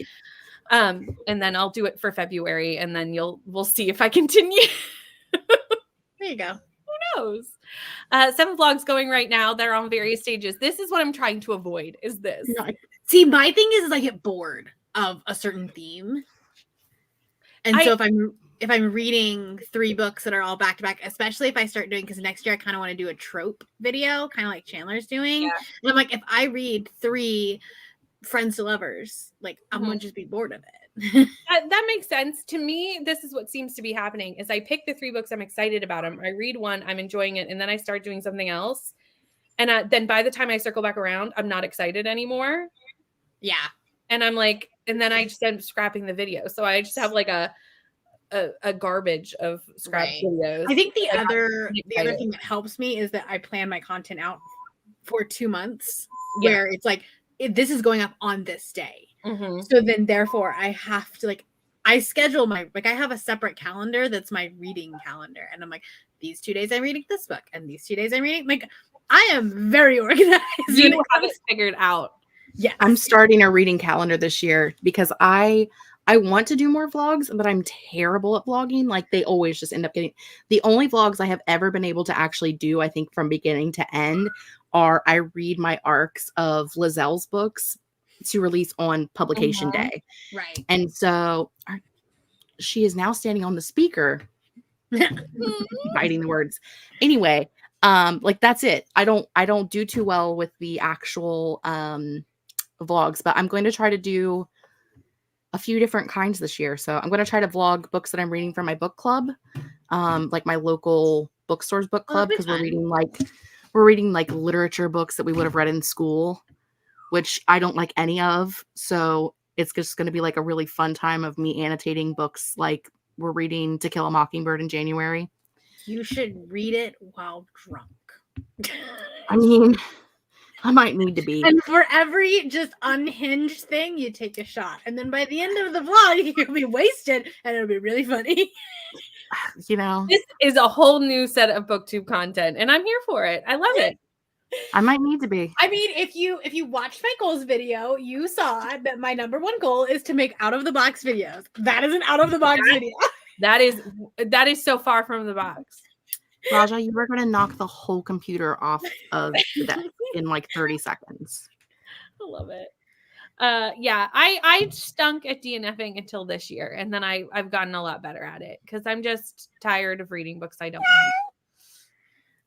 And then I'll do it for February, and then we'll see if I continue. There you go. Who knows? 7 vlogs going right now. They're on various stages. This is what I'm trying to avoid. Is this? See, my thing is I get bored of a certain theme. And so if I'm reading 3 books that are all back to back, especially if I start doing, because next year I kind of want to do a trope video, kind of like Chandler's doing. Yeah. And I'm like, if I read 3 Friends to Lovers, like I'm gonna just be bored of it. That makes sense to me. This is what seems to be happening: is I pick the 3 books, I'm excited about them, I read one, I'm enjoying it, and then I start doing something else, and then by the time I circle back around, I'm not excited anymore. Yeah. And I'm like, and then I just end up scrapping the video. So I just have like a garbage of scrap videos. I think the other thing that helps me is that I plan my content out for 2 months, where it's like, this is going up on this day. Mm-hmm. So then therefore I have to I schedule I have a separate calendar that's my reading calendar. And I'm like, these 2 days I'm reading this book, and these 2 days I'm reading, I am very organized. You have it figured out. Yeah, I'm starting a reading calendar this year because I want to do more vlogs, but I'm terrible at vlogging. Like they always just end up getting the only vlogs I have ever been able to actually do, I think from beginning to end, are I read my arcs of Lizelle's books to release on publication day. Right. And so she is now standing on the speaker, biting the words. Anyway, that's it. I don't do too well with the actual vlogs, but I'm going to try to do a few different kinds this year. So I'm going to try to vlog books that I'm reading from my book club, like my local bookstore's book club, because we're reading literature books that we would have read in school, which I don't like any of. So it's just going to be like a really fun time of me annotating books like we're reading To Kill a Mockingbird in January. You should read it while drunk. I mean, I might need to be. And for every just unhinged thing, you take a shot. And then by the end of the vlog, you'll be wasted and it'll be really funny. This is a whole new set of Booktube content, and I'm here for it. I love it. I might need to be. I mean, if you watched my goals video, you saw that my #1 goal is to make out of the box videos. That is an out of the box video. That is so far from the box. Raja, you were going to knock the whole computer off of the desk in 30 seconds. I love it. Yeah, I stunk at DNFing until this year, and then I've gotten a lot better at it because I'm just tired of reading books I don't like.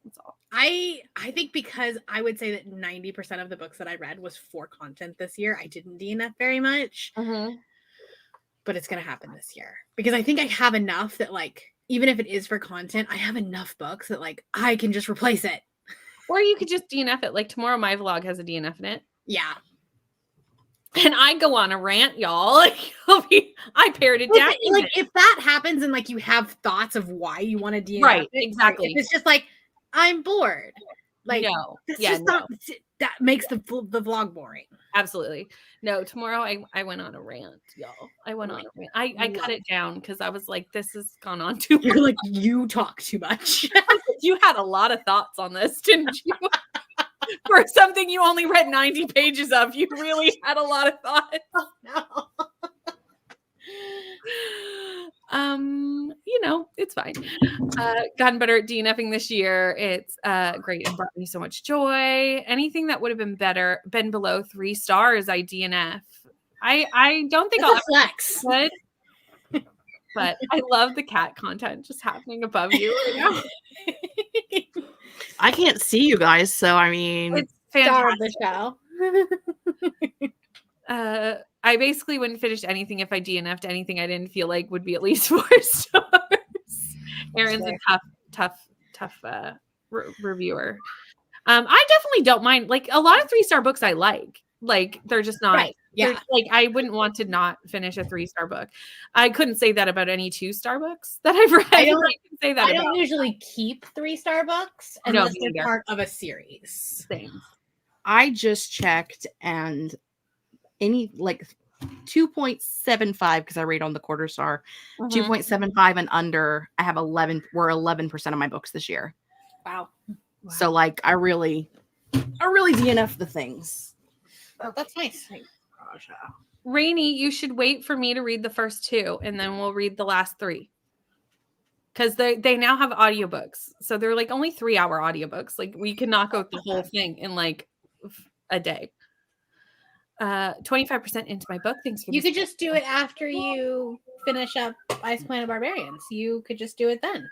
That's all. I think because I would say that 90% of the books that I read was for content this year. I didn't DNF very much, but it's going to happen this year because I think I have enough that like, even if it is for content, I have enough books that like I can just replace it. Or you could just DNF it. Like tomorrow, my vlog has a DNF in it. Yeah. And I go on a rant, y'all. Like, I pared it down. Like if that happens and like you have thoughts of why you want to DNF right, it, exactly. If it's just like I'm bored. Like no, that's yeah, just no. not, that makes the vlog boring. Absolutely. No, tomorrow I went on a rant, y'all. I went on a rant. I cut it down because I was like, this has gone on too much. You're like, you talk too much. You had a lot of thoughts on this, didn't you? For something you only read 90 pages of, you really had a lot of thoughts. No. You know, it's fine. Gotten better at DNFing this year. It's great and brought me so much joy. Anything that would have been below 3 stars, I DNF. I don't think That's I'll a flex. ever good, but I love the cat content just happening above you right now. I can't see you guys, so I mean, It's Star of fantastic. the show. I basically wouldn't finish anything if I DNF'd anything I didn't feel like would be at least 4 stars. Erin's a tough reviewer. I definitely don't mind. Like a lot of 3-star books I like. Like they're just not Right. Yeah. like I wouldn't want to not finish a 3-star book. I couldn't say that about any 2-star books that I've read. I don't say that. I don't usually keep 3-star books unless me they're neither. part of a series. Same. I just checked and any like 2.75 because I rate on the quarter star. 2.75 and under. I have 11% of my books this year. Wow. So like I really DNF the things. Oh, that's nice. Rainy, you should wait for me to read the first 2 and then we'll read the last 3. Because they now have audiobooks. So they're like only 3-hour audiobooks. Like we can knock out the whole thing in like a day. 25% into my book. Thanks for You could just do it after you finish up Ice Planet Barbarians. You could just do it then.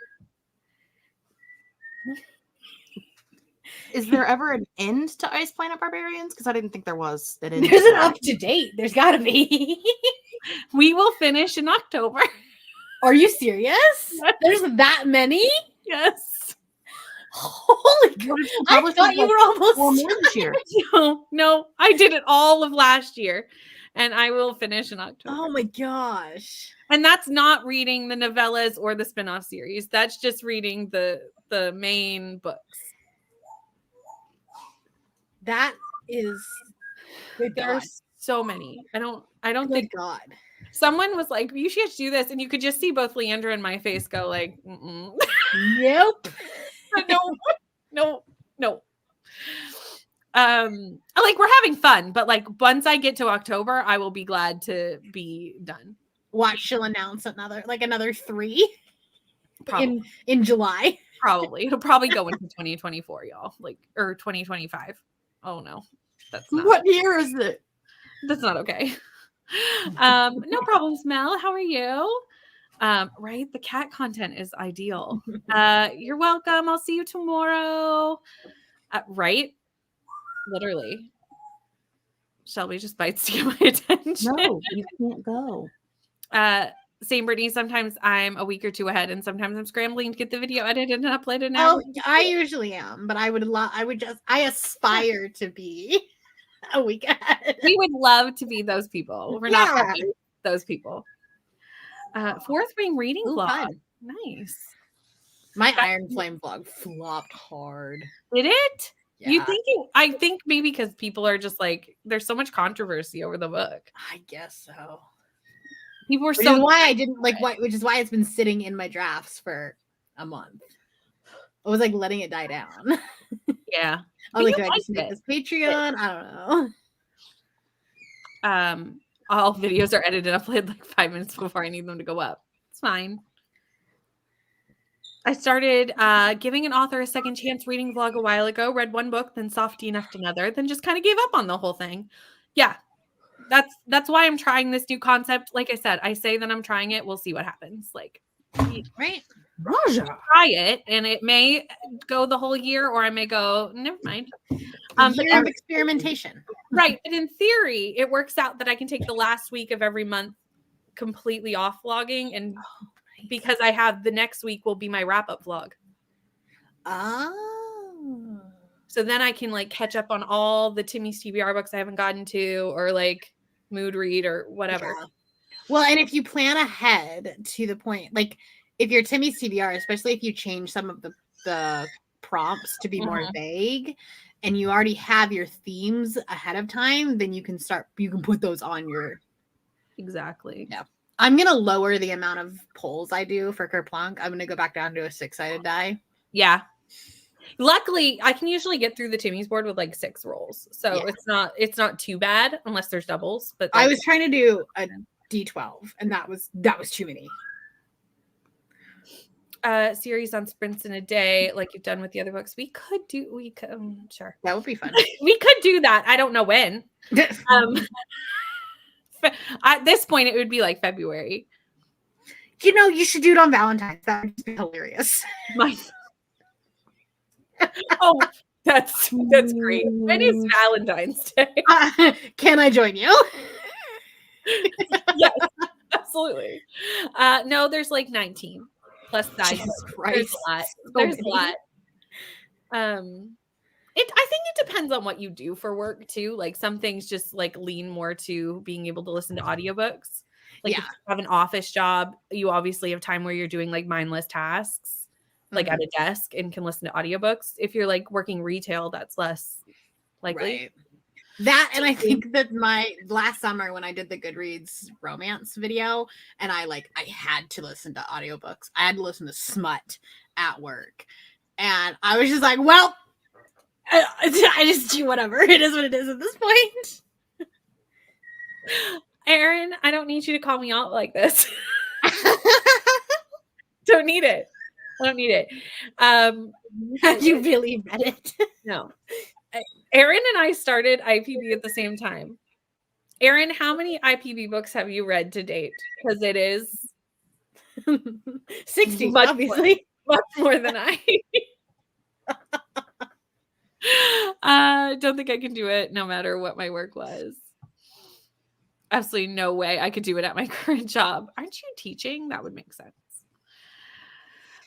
Is there ever an end to Ice Planet Barbarians? Because I didn't think there was. There's an up to date. There's got to be. We will finish in October. Are you serious? There's that many? Yes. Holy God. I thought you were almost more this year. No, I did it all of last year and I will finish in October. Oh my gosh. And that's not reading the novellas or the spin-off series. That's just reading the main books. That is good. There's so many. I don't Good think God. someone was like, you should do this, and you could just see both Leandra and my face go like, mm-mm. Nope. no. Like we're having fun, but like once I get to October, I will be glad to be done. Watch, she'll announce another 3 Probably. in July. Probably. It'll probably go into 2024, y'all. Like, or 2025. Oh no. That's not What year is it? That's not okay. No problems, Mel. How are you? Right? The cat content is ideal. You're welcome. I'll see you tomorrow. Right? Literally. Shelby just bites to get my attention. No, you can't go. Same, Brittany. Sometimes I'm a week or 2 ahead, and sometimes I'm scrambling to get the video edited and uploaded. Oh, I usually am, but I aspire to be a week ahead. We would love to be those people. We're not those people. 4th Ring reading vlog. Fun. Nice. My Iron Flame vlog flopped hard. Did it? Yeah. You think I think maybe because people are just like, there's so much controversy over the book. I guess so. People were Which so is why I didn't like which is why it's been sitting in my drafts for a month. I was like letting it die down. Yeah. I was like, you do I just make this Patreon? I don't know. All videos are edited and uploaded like 5 minutes before I need them to go up. It's fine. I started giving an author a second chance reading vlog a while ago, read one book, then soft DNF'd another, then just kind of gave up on the whole thing. Yeah. that's why I'm trying this new concept. Like I said, I say that I'm trying it. We'll see what happens. Like, Right. Raja. try it, and it may go the whole year, or I may go, never mind. Year of experimentation. Right. But in theory, it works out that I can take the last week of every month completely off vlogging, and because I have the next week will be my wrap-up vlog. Oh. So then I can like catch up on all the Timmy's TBR books I haven't gotten to, or like mood read or whatever. Yeah. Well, and if you plan ahead to the point, like if you're Timmy's TBR, especially if you change some of the prompts to be more vague, and you already have your themes ahead of time, then you can put those on your. Exactly. Yeah. I'm going to lower the amount of polls I do for Kerplunk. I'm going to go back down to a 6-sided die. Yeah. Luckily, I can usually get through the Timmy's board with like 6 rolls. So it's not too bad unless there's doubles. But I was trying to do a D12 and that was too many. Series on sprints in a day, like you've done with the other books. We could sure. That would be fun. We could do that. I don't know when. At this point, it would be like February. You know, you should do it on Valentine's. That would be hilarious. Oh, that's great. When is Valentine's Day? Can I join you? Yes, absolutely. No, there's like 19 plus that. There's a lot. There's a lot. I think it depends on what you do for work too. Like some things just like lean more to being able to listen to audiobooks. Like if you have an office job, you obviously have time where you're doing like mindless tasks, like at a desk, and can listen to audiobooks. If you're like working retail, that's less likely. Right. That, and I think that my last summer when I did the Goodreads romance video, and I had to listen to audiobooks. I had to listen to smut at work. And I was just like, well, I just do whatever. It is what it is at this point. Erin, I don't need you to call me out like this. Don't need it. I don't need it. Have you really read it? No. Erin and I started IPB at the same time. Erin, how many IPB books have you read to date? Because it is 60, obviously. Much more than I. Don't think I can do it no matter what my work was. Absolutely no way I could do it at my current job. Aren't you teaching? That would make sense.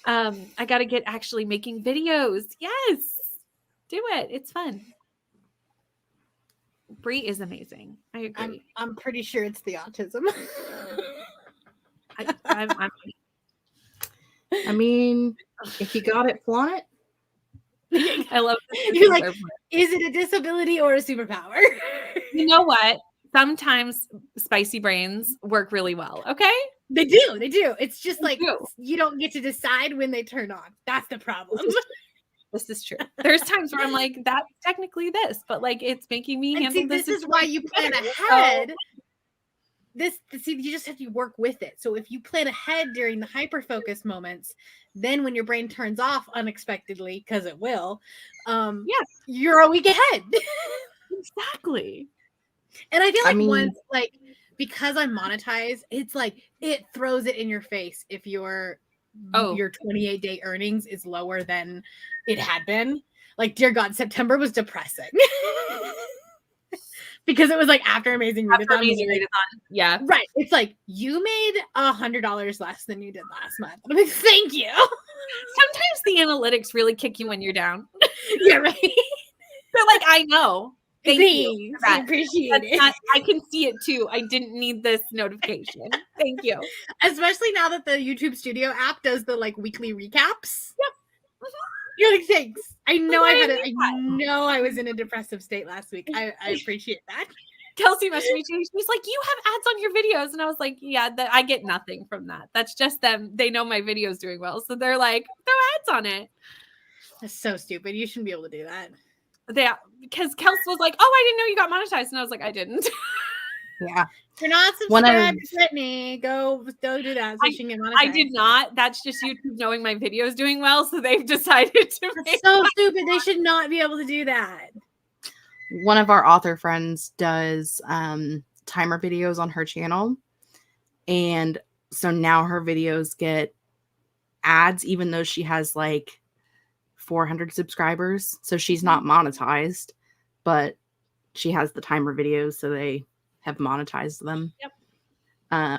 I got to get actually making videos. Yes. Do it. It's fun. Brie is amazing. I agree. I'm pretty sure it's the autism. I mean, if you got it, flaunt it. I love You're like, is it a disability or a superpower? You know what? Sometimes spicy brains work really well. Okay? They do. It's just like you don't get to decide when they turn on. That's the problem. This is true. There's times where I'm like, that's technically this, but like it's making me handle this. This is why you plan ahead. You just have to work with it. So if you plan ahead during the hyper focus moments, then when your brain turns off unexpectedly, because it will, you're a week ahead. Exactly. And I feel like because I'm monetized, it's like it throws it in your face if your 28-day earnings is lower than it had been. Like, dear God, September was depressing. Because it was like after Amazing Readathon. Yeah. Right. It's like you made $100 less than you did last month. I'm like, thank you. Sometimes the analytics really kick you when you're down. Yeah, right. They're like, I know. Thank you. I appreciate it. I can see it too. I didn't need this notification. Thank you. Especially now that the YouTube Studio app does the like weekly recaps. Yep. You're like, thanks. I know I know I was in a depressive state last week. I appreciate that. Kelsey messaged me. She's like, you have ads on your videos. And I was like, yeah, I get nothing from that. That's just them. They know my video's doing well. So they're like, throw ads on it. That's so stupid. You shouldn't be able to do that. Because Kelsey was like, oh, I didn't know you got monetized. And I was like, I didn't. Yeah. If you're not subscribed to Brittany, go do that so she can get monetized. I did not. That's just YouTube knowing my video is doing well. So they've decided to make so stupid. They should not be able to do that. One of our author friends does timer videos on her channel. And so now her videos get ads, even though she has like 400 subscribers. So she's not monetized, but she has the timer videos, so they have monetized them. Yep.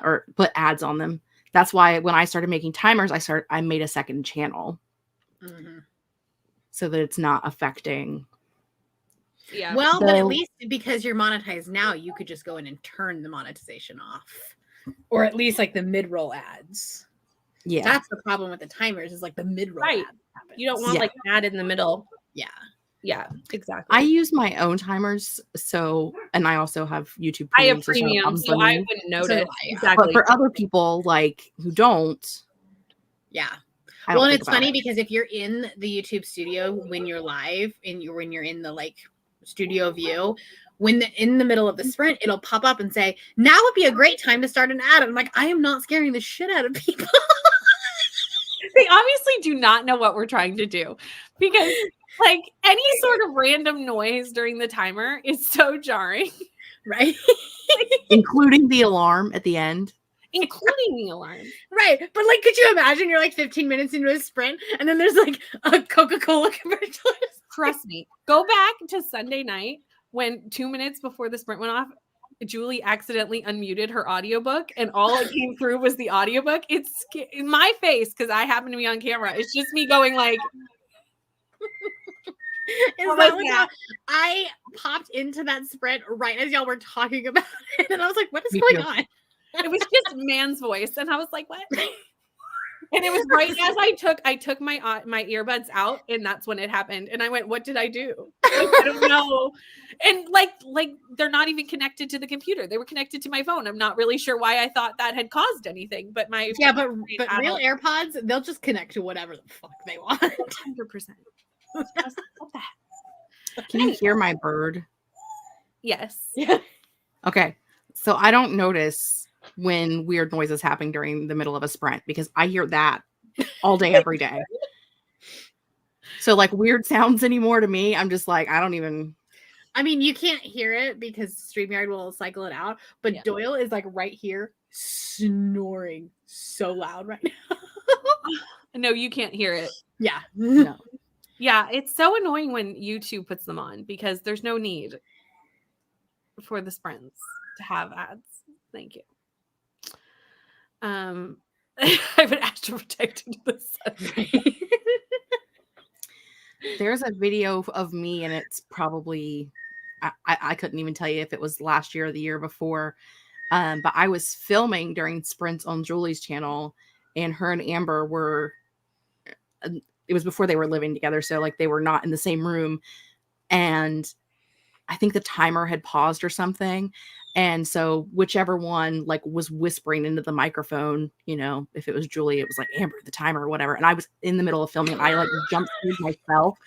Or put ads on them. That's why when I started making timers, I made a second channel. So that it's not affecting. Yeah. Well, but at least because you're monetized now, you could just go in and turn the monetization off. Or at least like the mid-roll ads. Yeah. That's the problem with the timers, is like the mid-roll ads happen. You don't want like an ad in the middle. Yeah. Yeah, exactly. I use my own timers, and I also have YouTube I have premium, so I wouldn't notice. Exactly. But for other people like who don't, yeah. Well, and it's funny because if you're in the YouTube studio when you're live and when you're in the like studio view, in the middle of the sprint, it'll pop up and say, "Now would be a great time to start an ad." I'm like, I am not scaring the shit out of people. They obviously do not know what we're trying to do, because like any sort of random noise during the timer is so jarring, right? Including the alarm at the end. Including the alarm. Right. But like, could you imagine you're like 15 minutes into a sprint and then there's like a Coca-Cola commercial? Trust me. Go back to Sunday night when 2 minutes before the sprint went off, Julie accidentally unmuted her audiobook and all it came through was the audiobook. It's in my face because I happen to be on camera. It's just me going like, I popped into that sprint right as y'all were talking about it, and I was like, what is going on? It was just man's voice, and I was like, what? And it was right as I took my earbuds out, and that's when it happened. And I went, what did I do? I don't know. And like they're not even connected to the computer. They were connected to my phone. I'm not really sure why I thought that had caused anything, but but real AirPods, they'll just connect to whatever the fuck they want. 100%. What the heck? Can you hear my bird? Yes. Yeah. Okay. So I don't notice when weird noises happen during the middle of a sprint because I hear that all day, every day. So like weird sounds anymore to me, I'm just like, I don't even. I mean, you can't hear it because StreamYard will cycle it out, but yeah. Doyle is like right here snoring so loud right now. No, you can't hear it. Yeah. No. Yeah, it's so annoying when YouTube puts them on because there's no need for the sprints to have ads. Thank you. I have an Astro Protector to the sun. There's a video of me, and it's probably I couldn't even tell you if it was last year or the year before. But I was filming during sprints on Julie's channel, and her and Amber were. It was before they were living together, so like they were not in the same room, and I think the timer had paused or something. And so whichever one like was whispering into the microphone, you know, if it was Julie, it was like Amber, the timer or whatever. And I was in the middle of filming. I like jumped myself.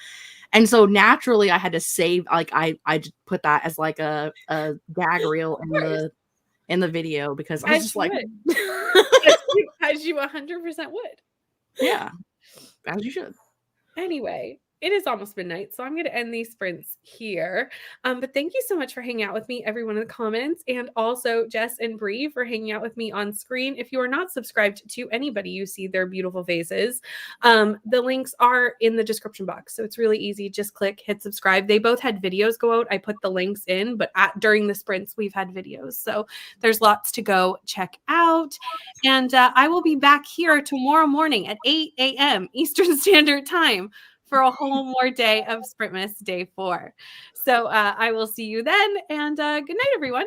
And so naturally I had to save, like I put that as like a gag reel in the video because I was just like, as you 100% would. Yeah, as you should. Anyway, it is almost midnight, so I'm going to end these sprints here. But thank you so much for hanging out with me, everyone in the comments, and also Jess and Bree for hanging out with me on screen. If you are not subscribed to anybody you see their beautiful faces, the links are in the description box, so it's really easy. Just click, hit subscribe. They both had videos go out. I put the links in, but during the sprints, we've had videos, so there's lots to go check out. And I will be back here tomorrow morning at 8 a.m. Eastern Standard Time for a whole more day of Sprintmas Day 4. So I will see you then, and good night, everyone.